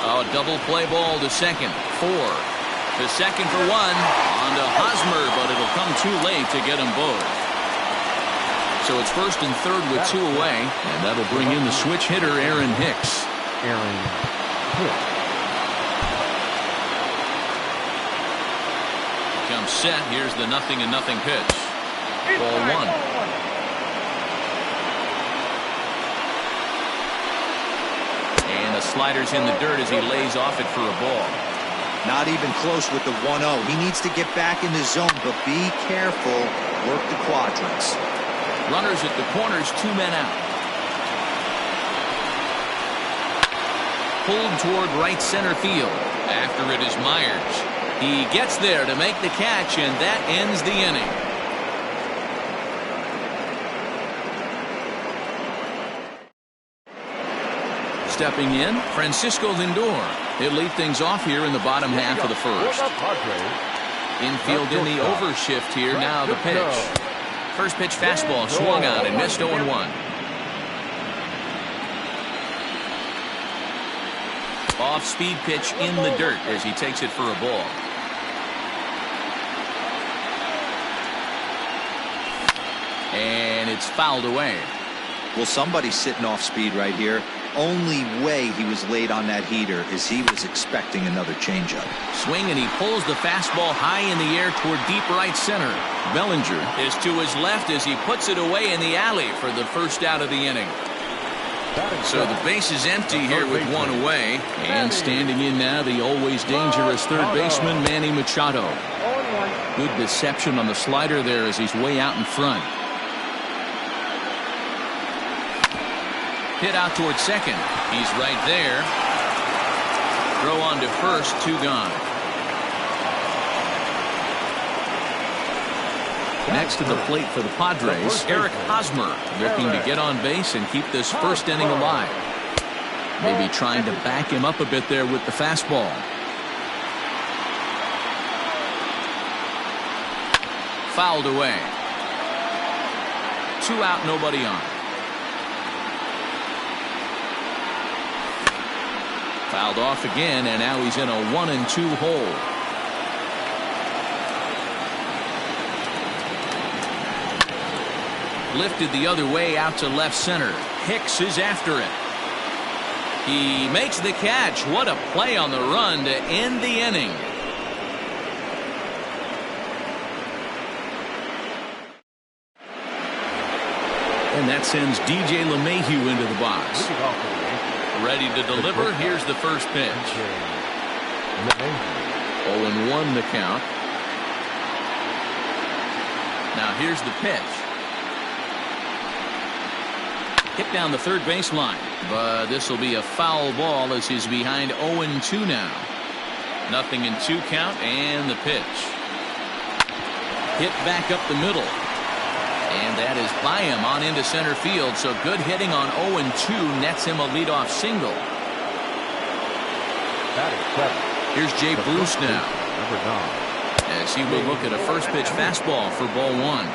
Oh, double play ball to second. 4. To second for one. On to Hosmer, but it'll come too late to get them both. So it's first and third with two away, and that'll bring in the switch hitter, Aaron Hicks. Comes set. Here's the 0-0 pitch. Ball one. And the slider's in the dirt as he lays off it for a ball. Not even close with the 1-0. He needs to get back in the zone, but be careful. Work the quadrants. Runners at the corners, two men out. Pulled toward right center field. After it is Myers. He gets there to make the catch, and that ends the inning. Stepping in, Francisco Lindor. He'll lead things off here in the bottom half of the first. Infield in the overshift here. Now the pitch. First pitch fastball swung on and missed 0-1. Off-speed pitch in the dirt as he takes it for a ball. And it's fouled away. Well, somebody's sitting off speed right here. only way he was late on that heater is he was expecting another changeup. Swing, and he pulls the fastball high in the air toward deep right center. Bellinger is to his left as he puts it away in the alley for the first out of the inning. So the base is empty here with one away. And standing in now, the always dangerous third baseman, Manny Machado. Good deception on the slider there as he's way out in front. Hit out towards second. He's right there. Throw on to first, 2 gone. Next to the plate for the Padres, Eric Hosmer looking to get on base and keep this first inning alive. Maybe trying to back him up a bit there with the fastball. Fouled away. 2 out, nobody on. Fouled off again, and now he's in a 1-2 hole. Lifted the other way out to left center. Hicks is after it. He makes the catch. What a play on the run to end the inning. And that sends DJ LeMahieu into the box. Ready to deliver. Here's the first pitch. 0-1 the count. Now here's the pitch. Hit down the third baseline, but this will be a foul ball as he's behind 0-2 now. 0-2 count, and the pitch. Hit back up the middle. And that is by him on into center field, so good hitting on 0-2 nets him a leadoff single. Here's Jay Bruce now, as he will look at a first pitch fastball for ball 1.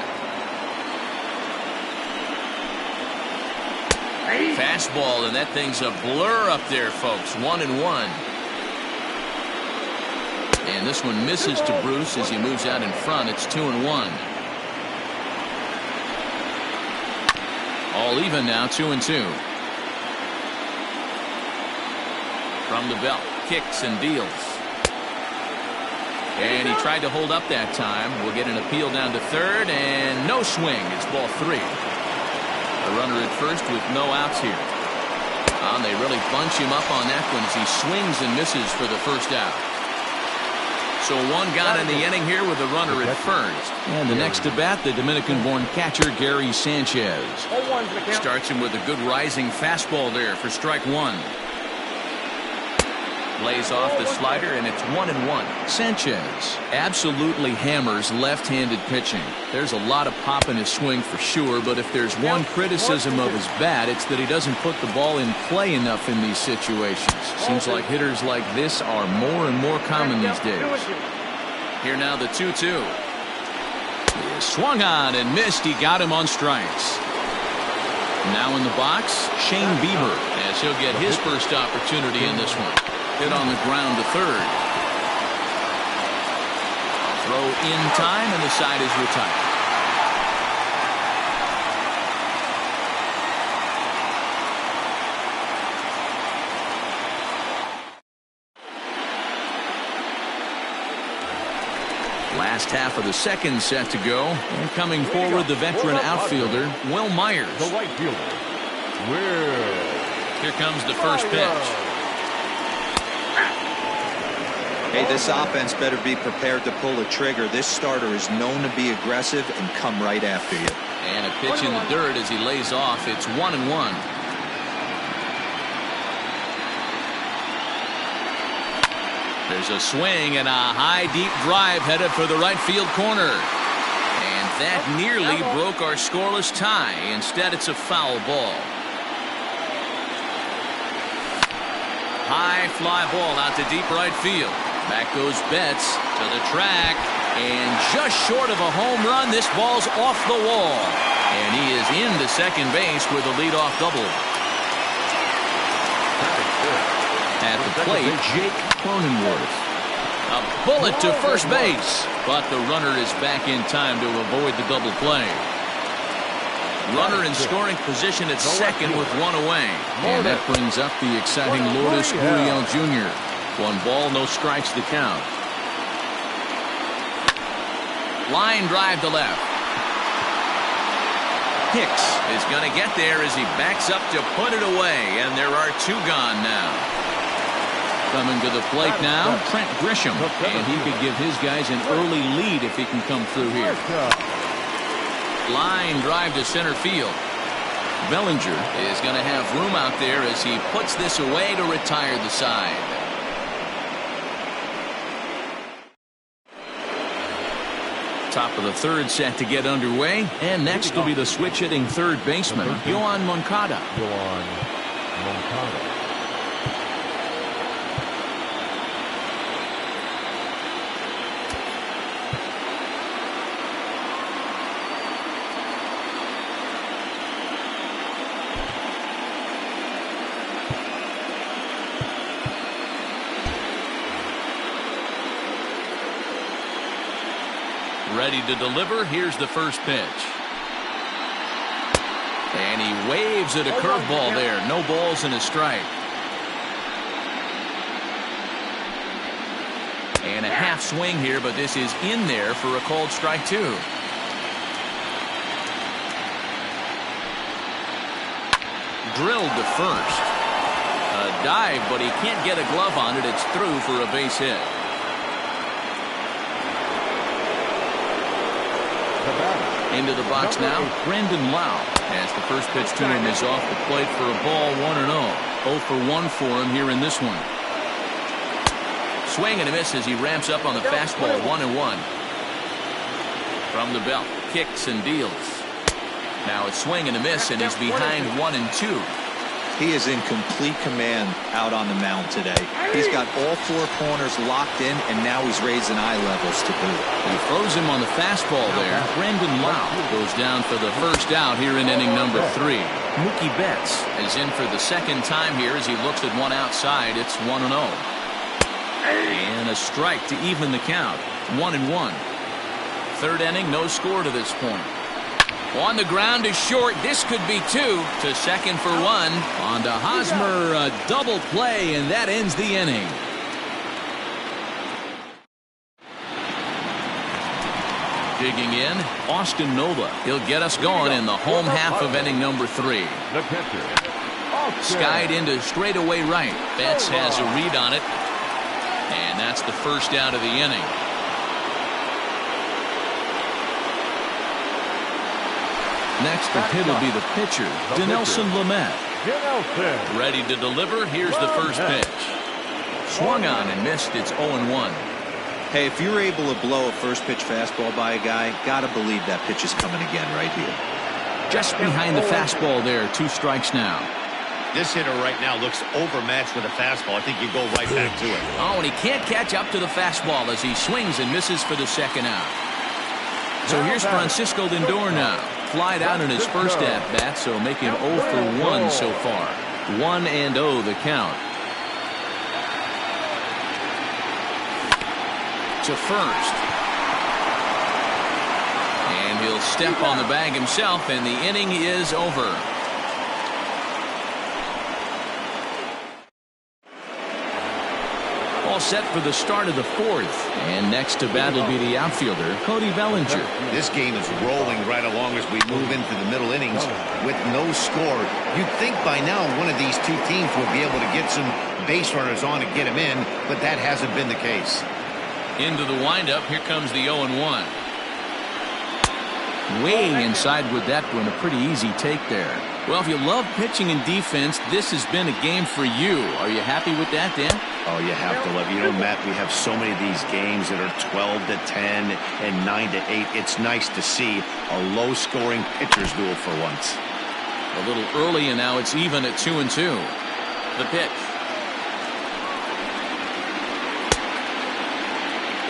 Fastball, and that thing's a blur up there, folks. 1-1. And this one misses to Bruce as he moves out in front. It's 2-1. All even now, 2-2. From the belt, kicks and deals. And he tried to hold up that time. We'll get an appeal down to third, and no swing. It's ball 3. A runner at first with no outs here. And they really bunch him up on that one as he swings and misses for the first out. So 1 gone in the inning here with a runner at first. And the next to bat, the Dominican-born catcher Gary Sanchez. Starts him with a good rising fastball there for strike 1. Lays off the slider, and it's 1-1. Sanchez absolutely hammers left-handed pitching. There's a lot of pop in his swing for sure, but if there's one criticism of his bat, it's that he doesn't put the ball in play enough in these situations. Seems like hitters like this are more and more common these days. Here now the 2-2. He swung on and missed. He got him on strikes. Now in the box, Shane Bieber, as he'll get his first opportunity in this one. Hit on the ground to third. Throw in time, and the side is retired. Last half of the second set to go. And coming forward, the veteran outfielder, Will Myers. The right fielder, Will. Here comes the first pitch. Hey, this offense better be prepared to pull a trigger. This starter is known to be aggressive and come right after you. And a pitch in the dirt as he lays off. It's 1-1. There's a swing and a high deep drive headed for the right field corner. And that nearly broke our scoreless tie. Instead, it's a foul ball. High fly ball out to deep right field. Back goes Betts to the track, and just short of a home run, this ball's off the wall. And he is into second base with a leadoff double. At the plate, Jake Cronenworth. A bullet to first base, but the runner is back in time to avoid the double play. Runner in scoring position at second with one away. And that brings up the exciting Lourdes Gurriel Jr. 1 ball, no strikes the count. Line drive to left. Hicks is going to get there as he backs up to put it away, and there are 2 gone now. Coming to the plate now, Trent Grisham, and he could give his guys an early lead if he can come through here. Line drive to center field. Bellinger is going to have room out there as he puts this away to retire the side. Top of the 3rd set to get underway, and next will be the switch-hitting 3rd baseman, Yoan Moncada. Ready to deliver. Here's the first pitch. And he waves at a curveball there. No balls and a strike. And a half swing here, but this is in there for a called strike 2. Drilled to first. A dive, but he can't get a glove on it. It's through for a base hit. Into the box now, Brandon Lau, as the first pitch to him is off the plate for a ball, 1-0. 0 for 1 for him here in this one. Swing and a miss as he ramps up on the fastball, 1-1. From the belt, kicks and deals. Now a swing and a miss, and he's behind 1-2. He is in complete command out on the mound today. He's got all 4 corners locked in, and now he's raising eye levels to boot. He throws him on the fastball there. Brandon Lau goes down for the first out here in inning number 3. Mookie Betts is in for the 2nd time here as he looks at one outside. It's 1-0. And a strike to even the count. 1-1. 3rd inning, no score to this point. On the ground is short. This could be 2. To second for 1. On to Hosmer, a double play, and that ends the inning. Digging in, Austin Nola. He'll get us going in the home half of inning number 3. The pitcher. Skied into straightaway right. Betts has a read on it. And that's the first out of the inning. Next to hit will be the pitcher, Dinelson Lamet. Ready to deliver. Here's the first pitch. Swung on and missed. It's 0-1. Hey, if you're able to blow a first pitch fastball by a guy, gotta believe that pitch is coming again right here. Just behind the fastball there. 2 strikes now. This hitter right now looks overmatched with a fastball. I think you go right back to it. Oh, and he can't catch up to the fastball as he swings and misses for the 2nd out. So here's Francisco Lindor now. Flied out in his first at-bat, so make him 0 for 1 so far. 1-0 the count. To first. And he'll step on the bag himself, and the inning is over. All set for the start of the 4th. And next to bat will be the outfielder, Cody Bellinger. This game is rolling right along as we move into the middle innings with no score. You'd think by now one of these 2 teams would be able to get some base runners on and get them in, but that hasn't been the case. Into the windup, here comes the 0-1. Way inside with that one, a pretty easy take there. Well, if you love pitching and defense, this has been a game for you. Are you happy with that, Dan? Oh, you have to love it. You know, Matt, we have so many of these games that are 12-10 and 9-8. It's nice to see a low-scoring pitcher's duel for once. A little early, and now it's even at 2-2. The pitch.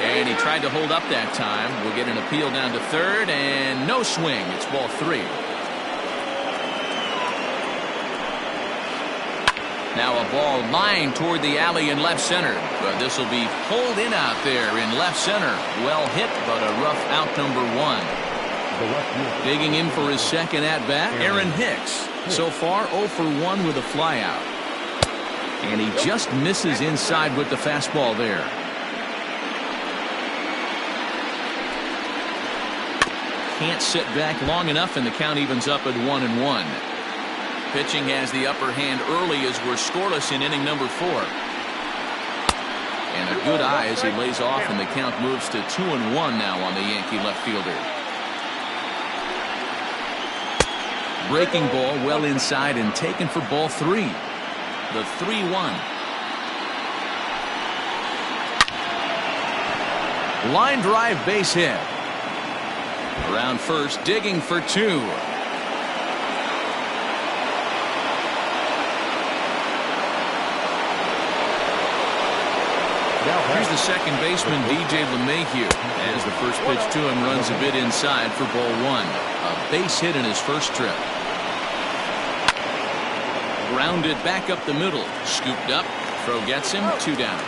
And he tried to hold up that time. We'll get an appeal down to 3rd, and no swing. It's ball 3. Now a ball lined toward the alley in left center. But this will be pulled in out there in left center. Well hit, but a rough out number 1. the left field. Digging in for his second at-bat, Aaron Hicks. So far, 0 for 1 with a flyout. And he just misses inside with the fastball there. Can't sit back long enough, and the count evens up at 1-1. Pitching has the upper hand early as we're scoreless in inning number 4. And a good eye as he lays off, and the count moves to 2-1 now on the Yankee left fielder. Breaking ball well inside and taken for ball 3. The 3-1. Line drive base hit. Around first, digging for 2. Here's the second baseman, DJ LeMahieu, as the first pitch to him runs a bit inside for ball 1. A base hit in his first trip. Grounded back up the middle. Scooped up. Throw gets him. 2 down.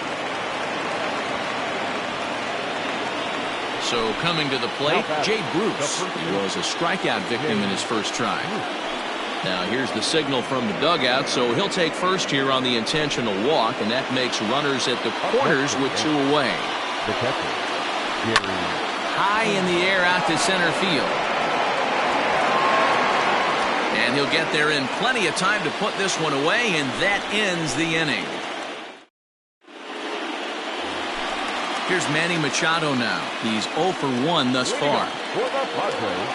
So coming to the plate, Jay Bruce. He was a strikeout victim in his first try. Now here's the signal from the dugout, so he'll take first here on the intentional walk, and that makes runners at the corners with 2 away. The catcher, Gary. High in the air out to center field. And he'll get there in plenty of time to put this one away, and that ends the inning. Here's Manny Machado now. He's 0 for 1 thus far. For the Padres,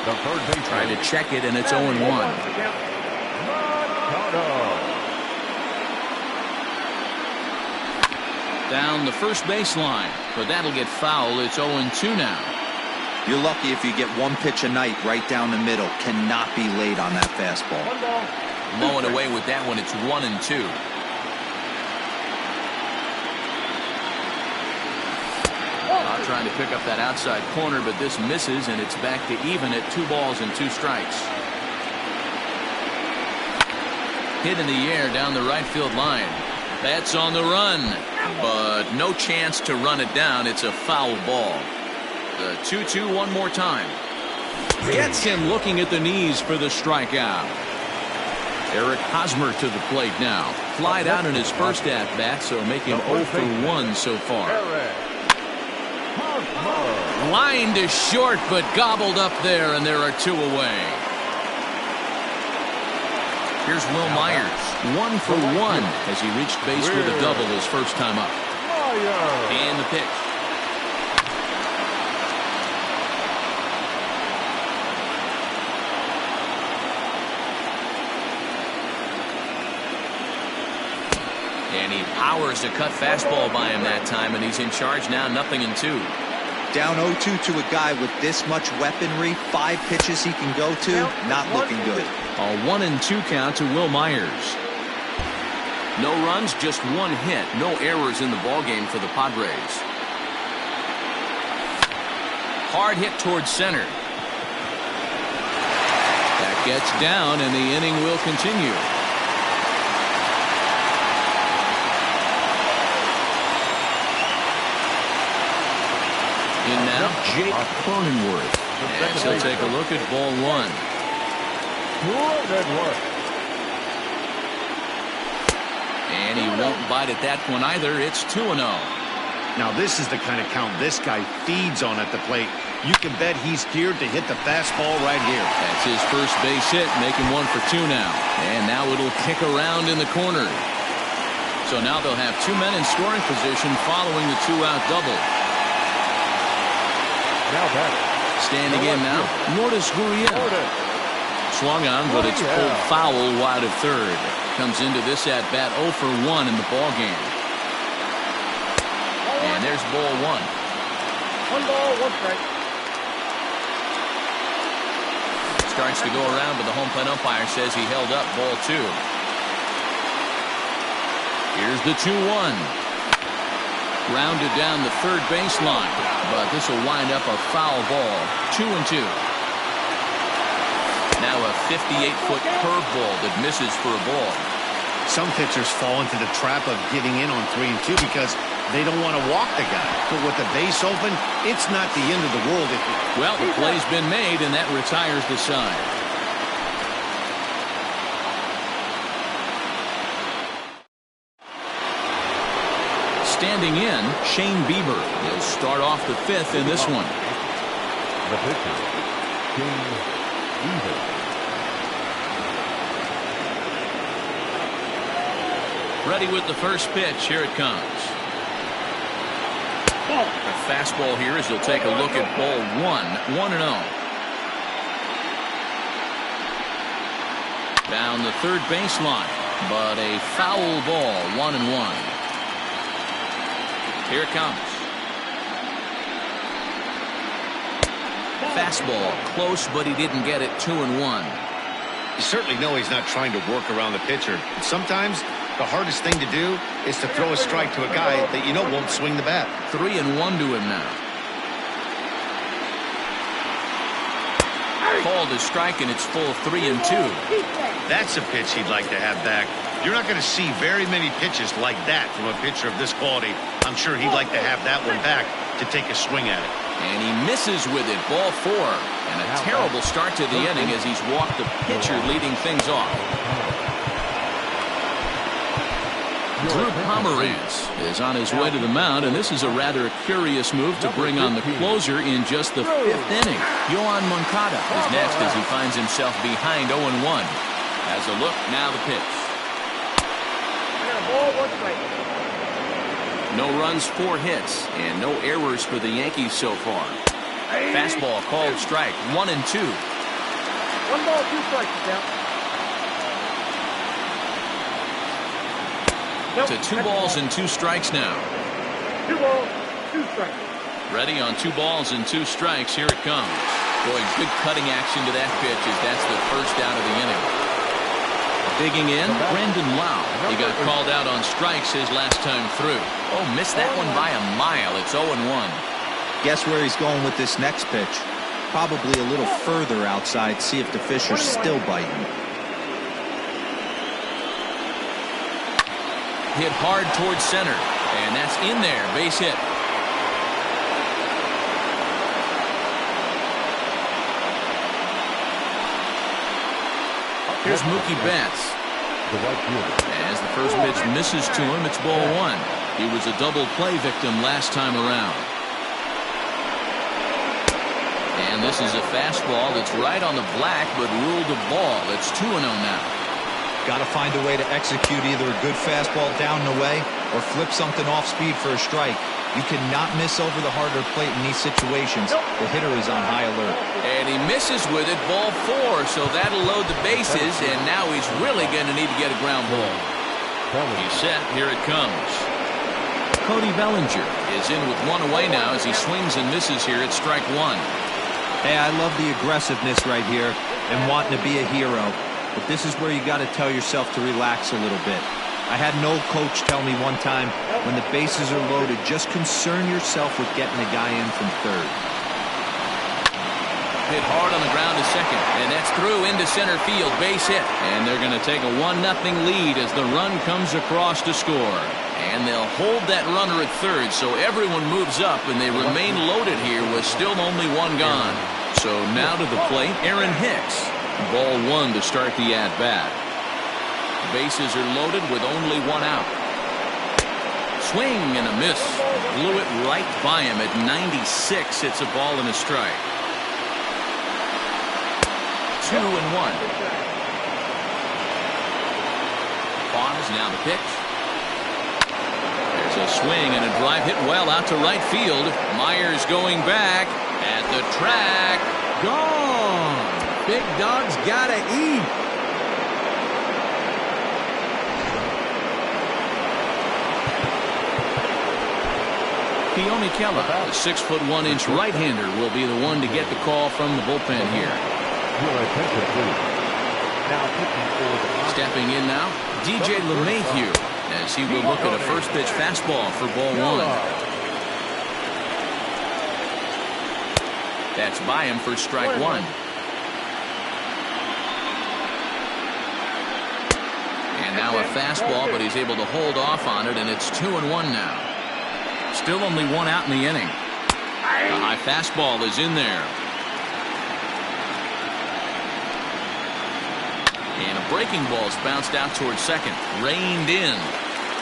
the third baseman. Try to check it, and it's 0-1. Machado. Down the first baseline, but that'll get foul. It's 0-2 now. You're lucky if you get 1 pitch a night right down the middle. Cannot be late on that fastball. Low and away with that one. It's 1-2. Trying to pick up that outside corner, but this misses, and it's back to even at 2 balls and 2 strikes. Hit in the air down the right field line. That's on the run, but no chance to run it down. It's a foul ball. The 2-2 one more time. Gets him looking at the knees for the strikeout. Eric Hosmer to the plate now. Flied out in his first at-bat, so making 0 for 1 so far. Line to short, but gobbled up there, and there are 2 away. Here's Will Myers, 1 for 1 as he reached base with a double his first time up. And the pitch. And he powers a cut fastball by him that time, and he's in charge now, 0-2. Down 0-2 to a guy with this much weaponry, 5 pitches he can go to, not looking good. A 1-2 count to Will Myers. No runs, just 1 hit. No errors in the ballgame for the Padres. Hard hit towards center. That gets down, and the inning will continue. In now, Jake Cronenworth. And he'll take a look at ball 1. Good work. And he won't bite at that one either. It's 2-0. Now this is the kind of count this guy feeds on at the plate. You can bet he's geared to hit the fastball right here. That's his first base hit, making 1 for 2 now. And now it'll kick around in the corner. So now they'll have 2 men in scoring position following the 2-out double. Now back. Standing in now, Lourdes Gurriel. Swung on, but it's pulled foul wide of third. Comes into this at-bat 0 for 1 in the ballgame. And there's ball 1. 1 ball, 1 strike. Starts to go around, but the home plate umpire says he held up ball 2. Here's the 2-1. Grounded down the third baseline, but this will wind up a foul ball. 2-2. Now a 58-foot curveball that misses for a ball. Some pitchers fall into the trap of giving in on 3-2 because They don't want to walk the guy. But with the base open, it's not the end of the world. Well, the play's been made, and that retires the side. Standing in, Shane Bieber. He'll start off the fifth in this one. The pitcher, Shane Bieber. Ready with the first pitch. Here it comes. A fastball here as he'll take a look at ball one. 1-0. Down the third baseline, but a foul ball. 1-1. Here it comes. Fastball close, but he didn't get it. 2-1. You certainly know he's not trying to work around the pitcher. But sometimes the hardest thing to do is to throw a strike to a guy that you know won't swing the bat. 3-1 to him now. Called a strike, and it's full 3-2. That's a pitch he'd like to have back. You're not going to see very many pitches like that from a pitcher of this quality. I'm sure he'd like to have that one back to take a swing at it. And he misses with it. Ball 4. And a terrible start to the inning as he's walked the pitcher leading things off. Drew Pomeranz is on his way to the mound, and this is a rather curious move to bring on the closer in just the 5th inning. Yoan Moncada is next as he finds himself behind 0-1. As a look, now the pitch. No runs, 4 hits, and no errors for the Yankees so far. Fastball called strike. 1-2. 1 ball, 2 strikes down. To 2 balls and 2 strikes now. 2 balls, 2 strikes. Ready on 2 balls and 2 strikes. Here it comes. Boy, good cutting action to that pitch as that's the first out of the inning. Digging in, Brandon Lau. He got called out on strikes his last time through. Oh, missed that one by a mile. It's 0-1. Guess where he's going with this next pitch? Probably a little further outside. See if the fish are still biting. Hit hard towards center, and that's in there. Base hit. Here's Mookie Betts. As the first pitch misses to him, it's ball 1. He was a double play victim last time around. And this is a fastball that's right on the black, but ruled a ball. It's 2-0 now. Got to find a way to execute either a good fastball down and away or flip something off speed for a strike. You cannot miss over the harder plate in these situations. The hitter is on high alert. And he misses with it, ball 4, so that'll load the bases, and now he's really going to need to get a ground ball. He's set. Here it comes. Cody Bellinger is in with 1 away now as he swings and misses here at strike 1. Hey, I love the aggressiveness right here and wanting to be a hero. But this is where you got to tell yourself to relax a little bit. I had an old coach tell me one time, when the bases are loaded, just concern yourself with getting the guy in from third. Hit hard on the ground to second, and that's through into center field. Base hit, and they're going to take a 1-0 lead as the run comes across to score. And they'll hold that runner at third, so everyone moves up, and they remain loaded here with still only 1 gone. So now to the plate, Aaron Hicks. Ball 1 to start the at-bat. Bases are loaded with only 1 out. Swing and a miss. Blew it right by him at 96. It's a ball and a strike. 2-1. Pause, now the pitch. There's a swing and a drive hit well out to right field. Myers going back at the track. Gone. Big dog's gotta eat. Keone Kela, the 6'1" right-hander, will be the one to get the call from the bullpen here. Stepping in now, DJ LeMahieu, as he will look at a first pitch fastball for ball 1. That's by him for strike 1. And now a fastball, but he's able to hold off on it, and it's 2-1 now. Still only one out in the inning. The high fastball is in there. And a breaking ball's bounced out towards second. Reined in.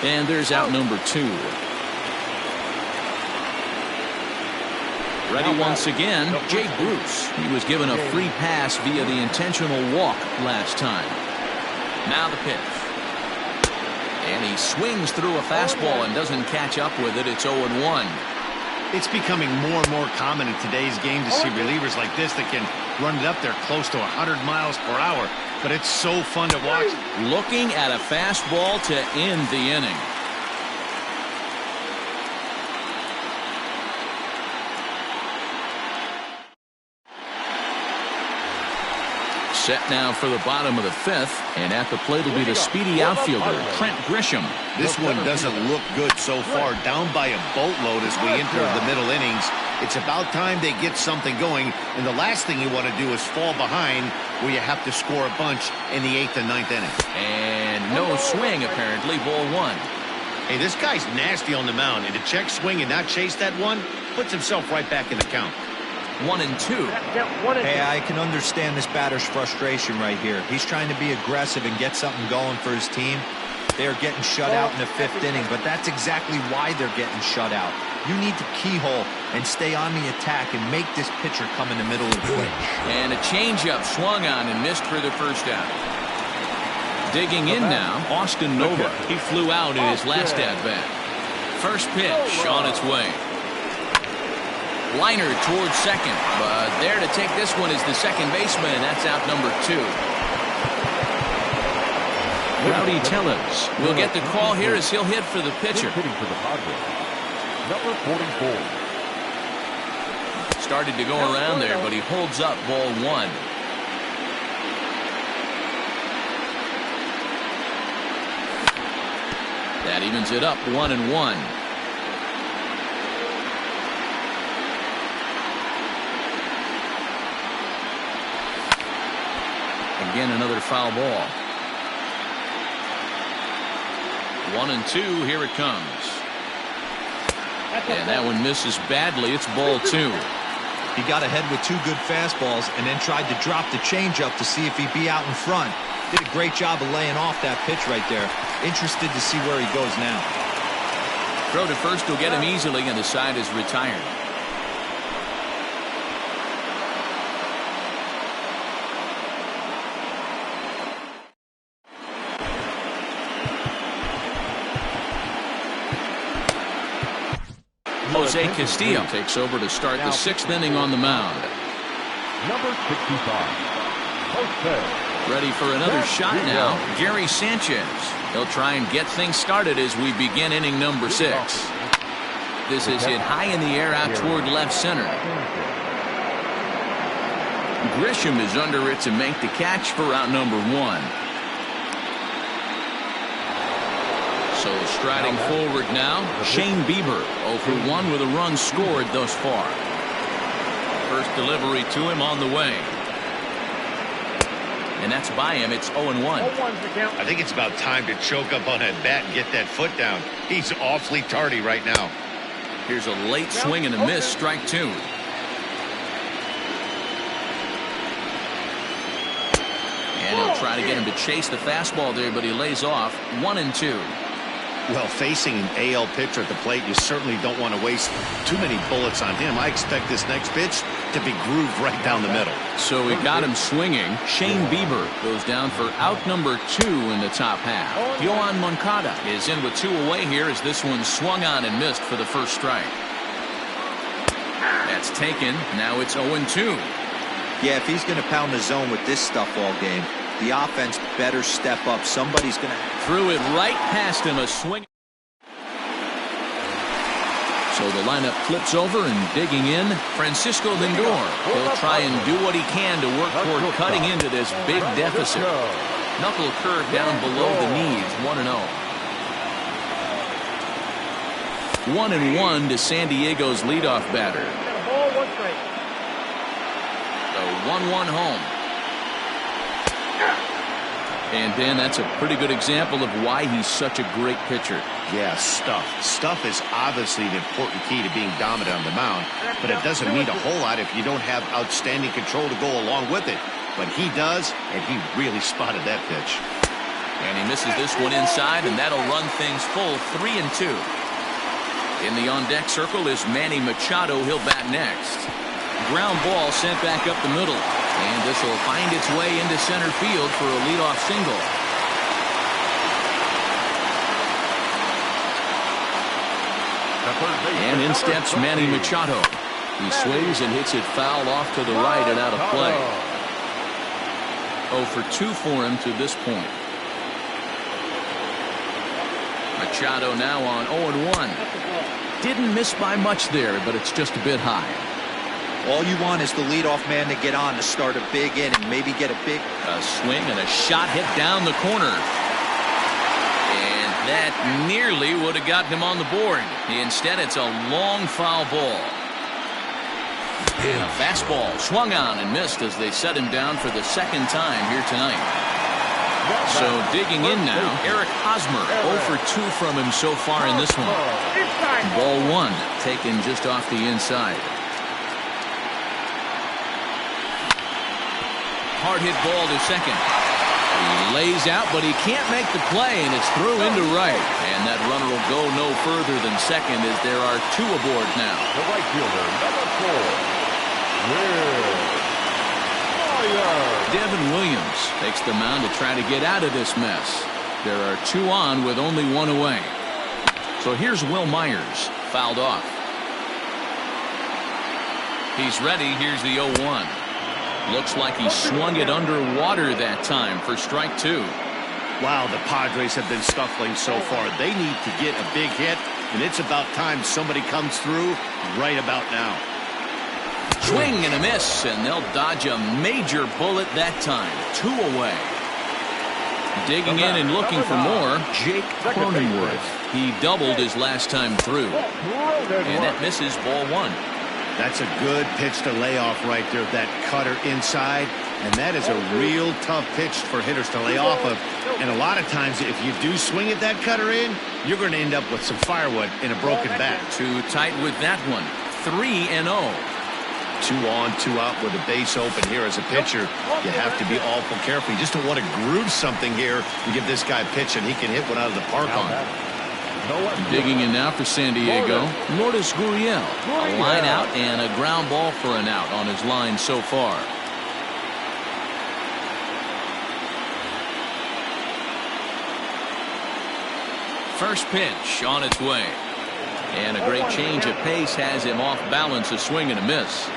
And there's out number 2. Ready once again, Jay Bruce. He was given a free pass via the intentional walk last time. Now the pitch. And he swings through a fastball and doesn't catch up with it. It's 0-1. It's becoming more and more common in today's game to see relievers like this that can run it up there close to 100 miles per hour. But it's so fun to watch. Looking at a fastball to end the inning. Set now for the bottom of the 5th, and at the plate will be the speedy outfielder, Trent Grisham. This one doesn't look good so far. Down by a boatload as we enter the middle innings. It's about time they get something going, and the last thing you want to do is fall behind where you have to score a bunch in the 8th and 9th inning. And no swing, apparently, ball 1. Hey, this guy's nasty on the mound, and to check swing and not chase that one puts himself right back in the count. 1-2. Hey, I can understand this batter's frustration right here. He's trying to be aggressive and get something going for his team. They're getting shut out in the 5th inning, but that's exactly why they're getting shut out. You need to keyhole and stay on the attack and make this pitcher come in the middle of the plate. And a changeup swung on and missed for the first out. Digging in now, Austin Nova. He flew out in his last at-bat. First pitch on its way. Liner towards second, but there to take this one is the second baseman, and that's out number 2. Rowdy Tellez will get the call here as he'll hit for the pitcher. Hitting for the Padres, number 44. Started to go around there, but he holds up ball 1. That evens it up 1-1. Again, another foul ball. 1-2. Here it comes. And that one misses badly. It's ball 2. He got ahead with 2 good fastballs and then tried to drop the changeup to see if he'd be out in front. Did a great job of laying off that pitch right there. Interested to see where he goes now. Throw to first will get him easily, and the side is retired. Jose Castillo takes over to start the 6th inning on the mound. Number 65, Jose. Ready for another shot now, Gary Sanchez. He'll try and get things started as we begin inning number 6. This is hit high in the air out toward left center. Grisham is under it to make the catch for out number 1. So striding forward now, Shane Bieber, 0 for 1 with a run scored thus far. First delivery to him on the way. And that's by him. It's 0-1. I think it's about time to choke up on that bat and get that foot down. He's awfully tardy right now. Here's a late swing and a miss, strike 2. And he'll try to get him to chase the fastball there, but he lays off. 1-2. Well, facing an AL pitcher at the plate, you certainly don't want to waste too many bullets on him. I expect this next pitch to be grooved right down the middle. So we got him swinging. Shane Bieber goes down for out number 2 in the top half. Yohan Moncada is in with 2 away here as this one swung on and missed for the first strike. That's taken. Now it's 0-2. Yeah, if he's going to pound the zone with this stuff all game, the offense better step up. Somebody's going to... Threw it right past him, a swing. So the lineup flips over and digging in, Francisco Lindor. He'll try and do what he can to work toward cutting into this big deficit. Knuckle curve down below the knees, 1-0. 1-1 to San Diego's leadoff batter. So 1-1 home. And Dan, that's a pretty good example of why he's such a great pitcher. Yeah, stuff. Stuff is obviously an important key to being dominant on the mound, but it doesn't mean a whole lot if you don't have outstanding control to go along with it. But he does, and he really spotted that pitch. And he misses this one inside, and that'll run things full 3-2. In the on-deck circle is Manny Machado. He'll bat next. Ground ball sent back up the middle. And this will find its way into center field for a leadoff single. And in steps Manny Machado. He swings and hits it foul off to the right and out of play. 0 for 2 for him to this point. Machado now on 0-1. Didn't miss by much there, but it's just a bit high. All you want is the leadoff man to get on to start a big inning, maybe get a big swing and a shot hit down the corner. And that nearly would have gotten him on the board. Instead, it's a long foul ball. And a fastball swung on and missed as they set him down for the second time here tonight. So digging in now, Eric Hosmer. 0 for 2 from him so far in this one. Ball 1 taken just off the inside. Hard hit ball to second. He lays out, but he can't make the play, and it's through into right. And that runner will go no further than second as there are 2 aboard now. The right fielder, number 4, Devin Williams takes the mound to try to get out of this mess. There are 2 on with only 1 away. So here's Will Myers, fouled off. He's ready. Here's the 0-1. Looks like he swung it underwater that time for strike 2. Wow, the Padres have been scuffling so far. They need to get a big hit, and it's about time somebody comes through right about now. Swing and a miss, and they'll dodge a major bullet that time. 2 away. Digging in and looking for more, Jake Cronenworth. He doubled his last time through. And that misses ball 1. That's a good pitch to lay off right there, that cutter inside. And that is a real tough pitch for hitters to lay off of. And a lot of times, if you do swing at that cutter in, you're going to end up with some firewood in a broken bat. Too tight with that one. 3-0. 2 on, 2 out with the base open here as a pitcher. You have to be awful careful. You just don't want to groove something here and give this guy a pitch and he can hit one out of the park on. Digging in now for San Diego, Lourdes Gurriel. A line out and a ground ball for an out on his line so far. First pitch on its way. And a great change of pace has him off balance, a swing and a miss.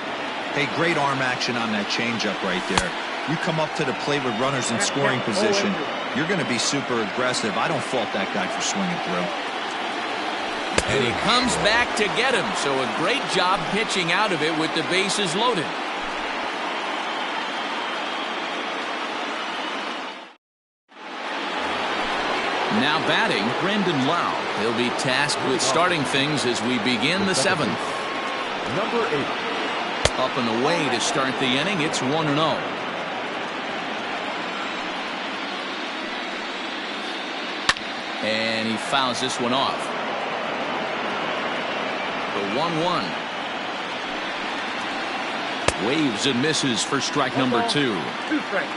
Hey, great arm action on that changeup right there. You come up to the plate with runners in scoring position, you're going to be super aggressive. I don't fault that guy for swinging through. And he comes back to get him. So a great job pitching out of it with the bases loaded. Now batting, Brendan Lau. He'll be tasked with starting things as we begin the 7th. number 8. Up and away to start the inning. It's 1-0. And he fouls this one off. The 1-1. Waves and misses for strike number 2.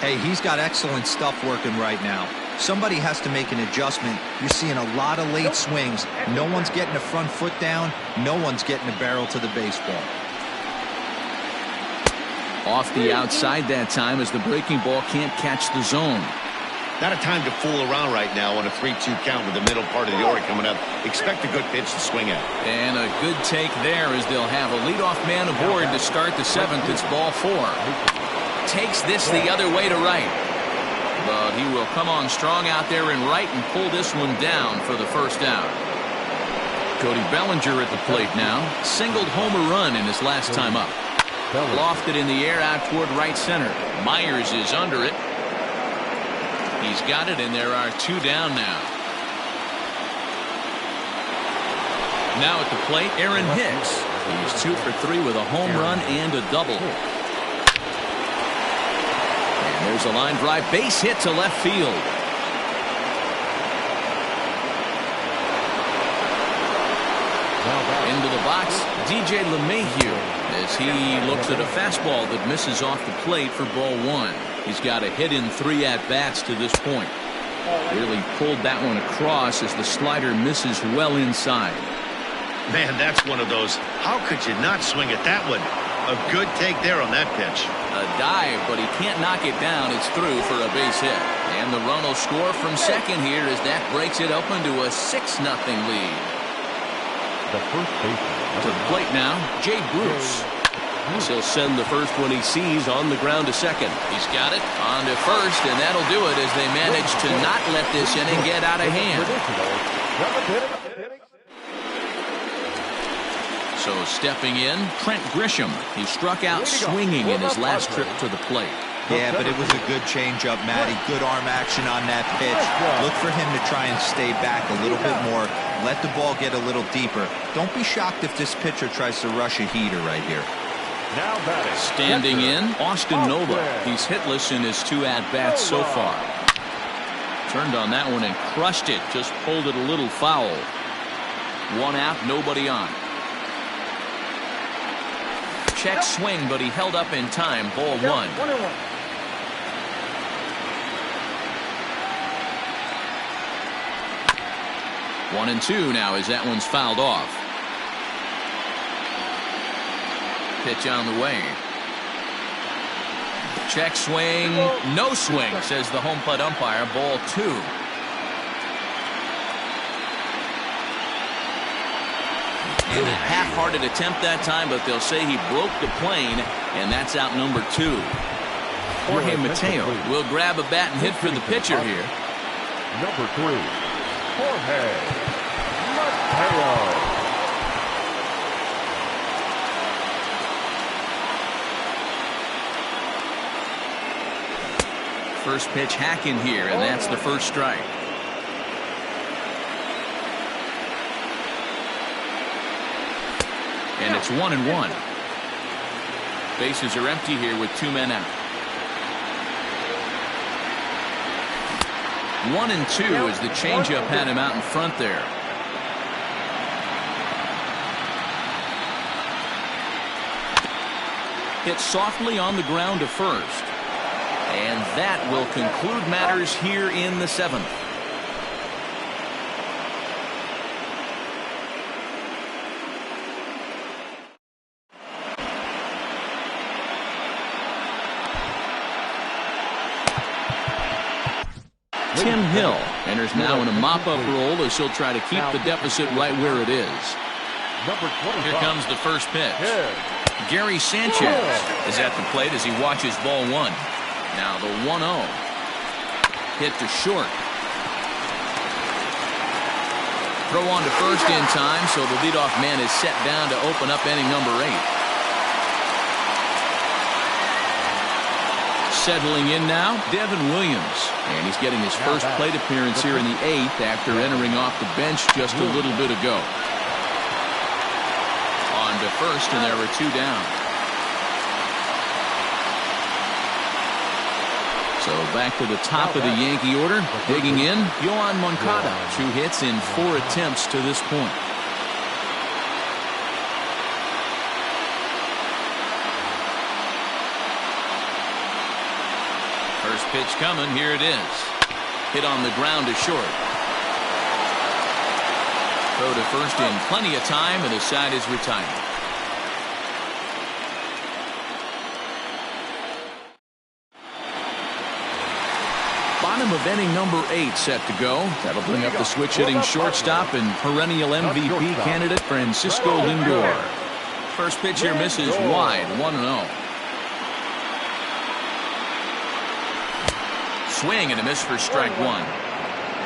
Hey, he's got excellent stuff working right now. Somebody has to make an adjustment. You're seeing a lot of late swings. No one's getting the front foot down. No one's getting the barrel to the baseball. Off the outside that time as the breaking ball can't catch the zone. Not a time to fool around right now on a 3-2 count with the middle part of the order coming up. Expect a good pitch to swing at. And a good take there as they'll have a leadoff man aboard to start the 7th. It's ball 4. Takes this the other way to right. But he will come on strong out there in right and pull this one down for the first out. Cody Bellinger at the plate now. Singled homer run in his last time up. Lofted in the air out toward right center. Myers is under it. He's got it, and there are 2 down now. Now at the plate, Aaron Hicks. He's 2 for 3 with a home run and a double. And There's a line drive base hit to left field. Into the box, DJ LeMahieu, as he looks at a fastball that misses off the plate for ball one. He's got a hit in 3 at-bats to this point. Really pulled that one across as the slider misses well inside. Man, that's one of those. How could you not swing at that one? A good take there on that pitch. A dive, but he can't knock it down. It's through for a base hit. And the run will score from second here as that breaks it open to a 6-0 lead. The first baseman. To the plate now, Jay Bruce. He'll send the first one he sees on the ground to second. He's got it on to first, and that'll do it as they manage to not let this inning get out of hand. So stepping in, Trent Grisham. He struck out swinging in his last trip to the plate. Yeah, but it was a good changeup, Matty. Good arm action on that pitch. Look for him to try and stay back a little bit more. Let the ball get a little deeper. Don't be shocked if this pitcher tries to rush a heater right here. Now batting. Standing in, Austin Nova. He's hitless in his 2 at-bats so far. Turned on that one and crushed it. Just pulled it a little foul. 1 out, nobody on. Check swing, but he held up in time. Ball 1. 1-1. One and 2 now as that one's fouled off. Pitch on the way. Check swing, no swing, says the home plate umpire. Ball 2. And a half-hearted attempt that time, but they'll say he broke the plane, and that's out number 2. Jorge Mateo will grab a bat and hit for the pitcher here. Number 3, Jorge Mateo. First pitch hacking here, and that's the first strike. And it's 1-1. Bases are empty here with 2 men out. 1-2 as the changeup had him out in front there. Hit softly on the ground to first. And that will conclude matters here in the 7th. Tim Hill enters now in a mop-up role as he'll try to keep the deficit right where it is. Number 25. Here comes the first pitch. Gary Sanchez is at the plate as he watches ball 1. Now the 1-0. Hit to short. Throw on to first in time, so the leadoff man is set down to open up inning number 8. Settling in now, Devin Williams. And he's getting his first plate appearance here in the 8th after entering off the bench just a little bit ago. On to first, and there were 2 down. So back to the top of the Yankee order. Digging in, Yoan Moncada. 2 hits in 4 attempts to this point. First pitch coming. Here it is. Hit on the ground to short. Throw to first in plenty of time, and the side is retired. Bottom of inning number 8 set to go. That'll bring up the switch-hitting shortstop and perennial MVP candidate Francisco Lindor. First pitch here misses wide, 1-0. Swing and a miss for strike 1.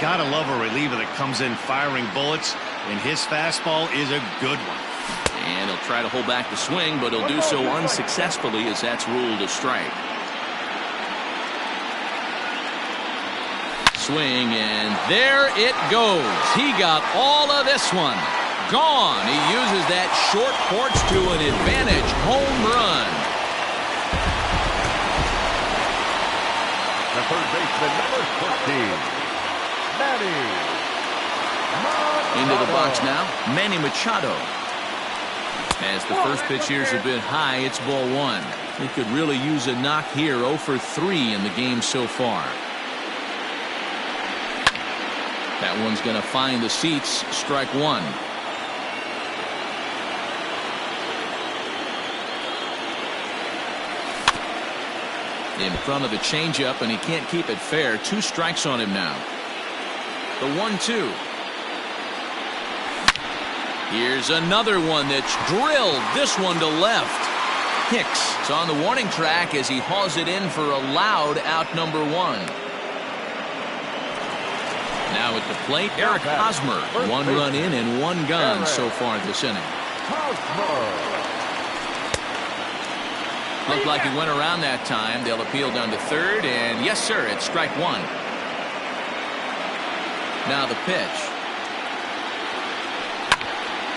Gotta love a reliever that comes in firing bullets, and his fastball is a good one. And he'll try to hold back the swing, but he'll do so unsuccessfully as that's ruled a strike. Swing, and there it goes. He got all of this one. Gone. He uses that short porch to an advantage home run. baseman, number 14, Manny Machado. Into the box now, Manny Machado. As the first pitch here is a bit high, it's ball one. He could really use a knock here. 0 for 3 in the game so far. That one's going to find the seats. Strike one. In front of the changeup, and he can't keep it fair. 2 strikes on him now. The 1-2. Here's another one that's drilled. This one to left. Hicks is on the warning track as he hauls it in for a loud out number 1. Now at the plate, Eric Hosmer. 1 run in and 1 gone so far this inning. Looked like he went around that time. They'll appeal down to third, and yes, sir, it's strike one. Now the pitch.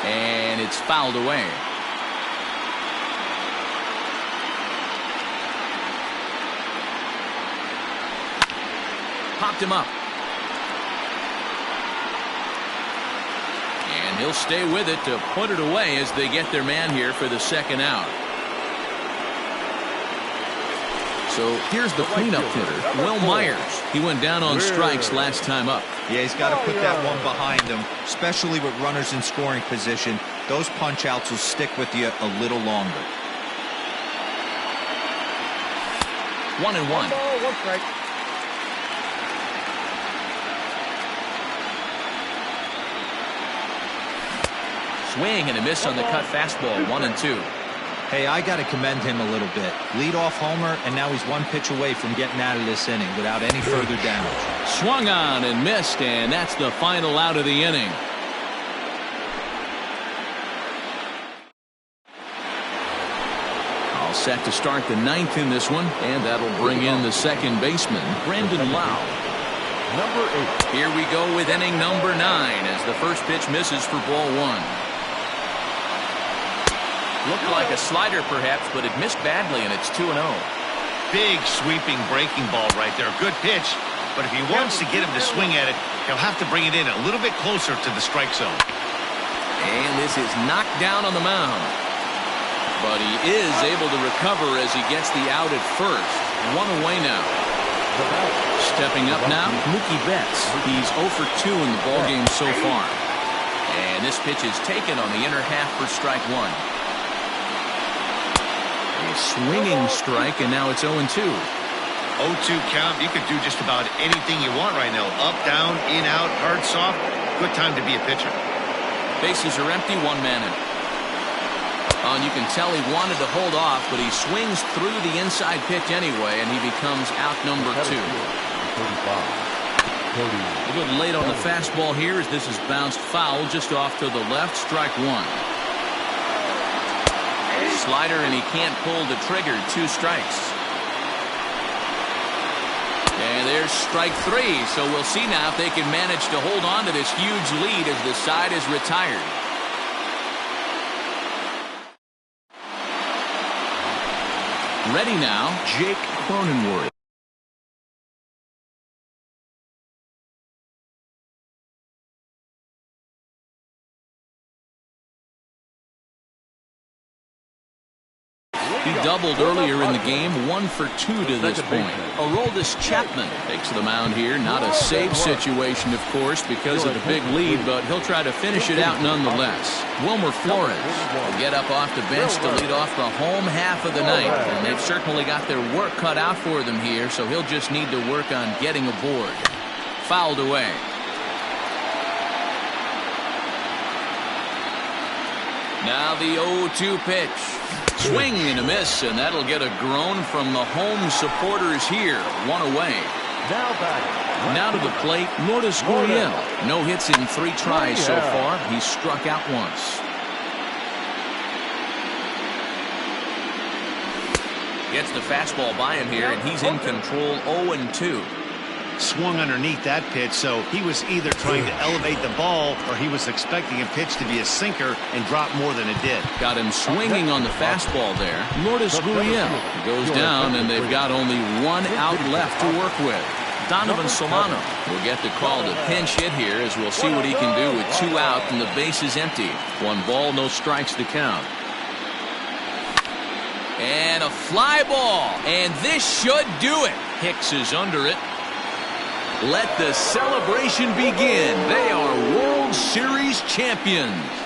And it's fouled away. Popped him up. And he'll stay with it to put it away as they get their man here for the second out. So here's the cleanup hitter, Will Myers. He went down on strikes last time up. Yeah, he's got to put that one behind him, especially with runners in scoring position. Those punch outs will stick with you a little longer. 1-1. 1 strike. Swing and a miss on the cut fastball. 1-2. Hey, I got to commend him a little bit. Leadoff homer, and now he's 1 pitch away from getting out of this inning without any further damage. Swung on and missed, and that's the final out of the inning. All set to start the 9th in this one, and that'll bring in the second baseman, Brandon Lowe. Number 8. Here we go with inning number 9 as the first pitch misses for ball 1. Looked like a slider perhaps, but it missed badly, and it's 2-0. Big sweeping breaking ball right there. Good pitch, but if he wants to get him to swing at it, he'll have to bring it in a little bit closer to the strike zone. And this is knocked down on the mound. But he is able to recover as he gets the out at first. 1 away now. Stepping up now, Mookie Betts. He's 0 for 2 in the ballgame so far. And this pitch is taken on the inner half for strike 1. A swinging strike, and now it's 0-2. 0-2 count. You could do just about anything you want right now. Up, down, in, out, hard, soft. Good time to be a pitcher. Bases are empty, 1 man in. Oh, and you can tell he wanted to hold off, but he swings through the inside pitch anyway, and he becomes out number 2. A little late on the fastball here as this is bounced foul just off to the left. Strike 1. Slider, and he can't pull the trigger. 2 strikes. And there's strike 3. So we'll see now if they can manage to hold on to this huge lead as the side is retired. Ready now, Jake Cronenworth. He doubled earlier in the game, 1 for 2 to this point. Aroldis Chapman takes the mound here. Not a save situation, of course, because of the big lead, but he'll try to finish it out nonetheless. Wilmer Flores will get up off the bench to lead off the home half of the ninth, and they've certainly got their work cut out for them here, so he'll just need to work on getting aboard. Fouled away. Now the 0-2 pitch. Swing and a miss, and that'll get a groan from the home supporters here. 1 away. Now to the plate, Lourdes Gurriel. No hits in 3 tries so far. He's struck out once. Gets the fastball by him here, and he's in control. 0-2. Swung underneath that pitch, so he was either trying to elevate the ball or he was expecting a pitch to be a sinker and drop more than it did. Got him swinging on the fastball there. Lourdes Gurriel goes down, and they've got only 1 out left to work with. Donovan Solano will get the call to pinch hit here, as we'll see what he can do with 2 out and the base is empty. 1 ball, no strikes to count. And a fly ball, and this should do it. Hicks is under it. Let the celebration begin. They are World Series champions.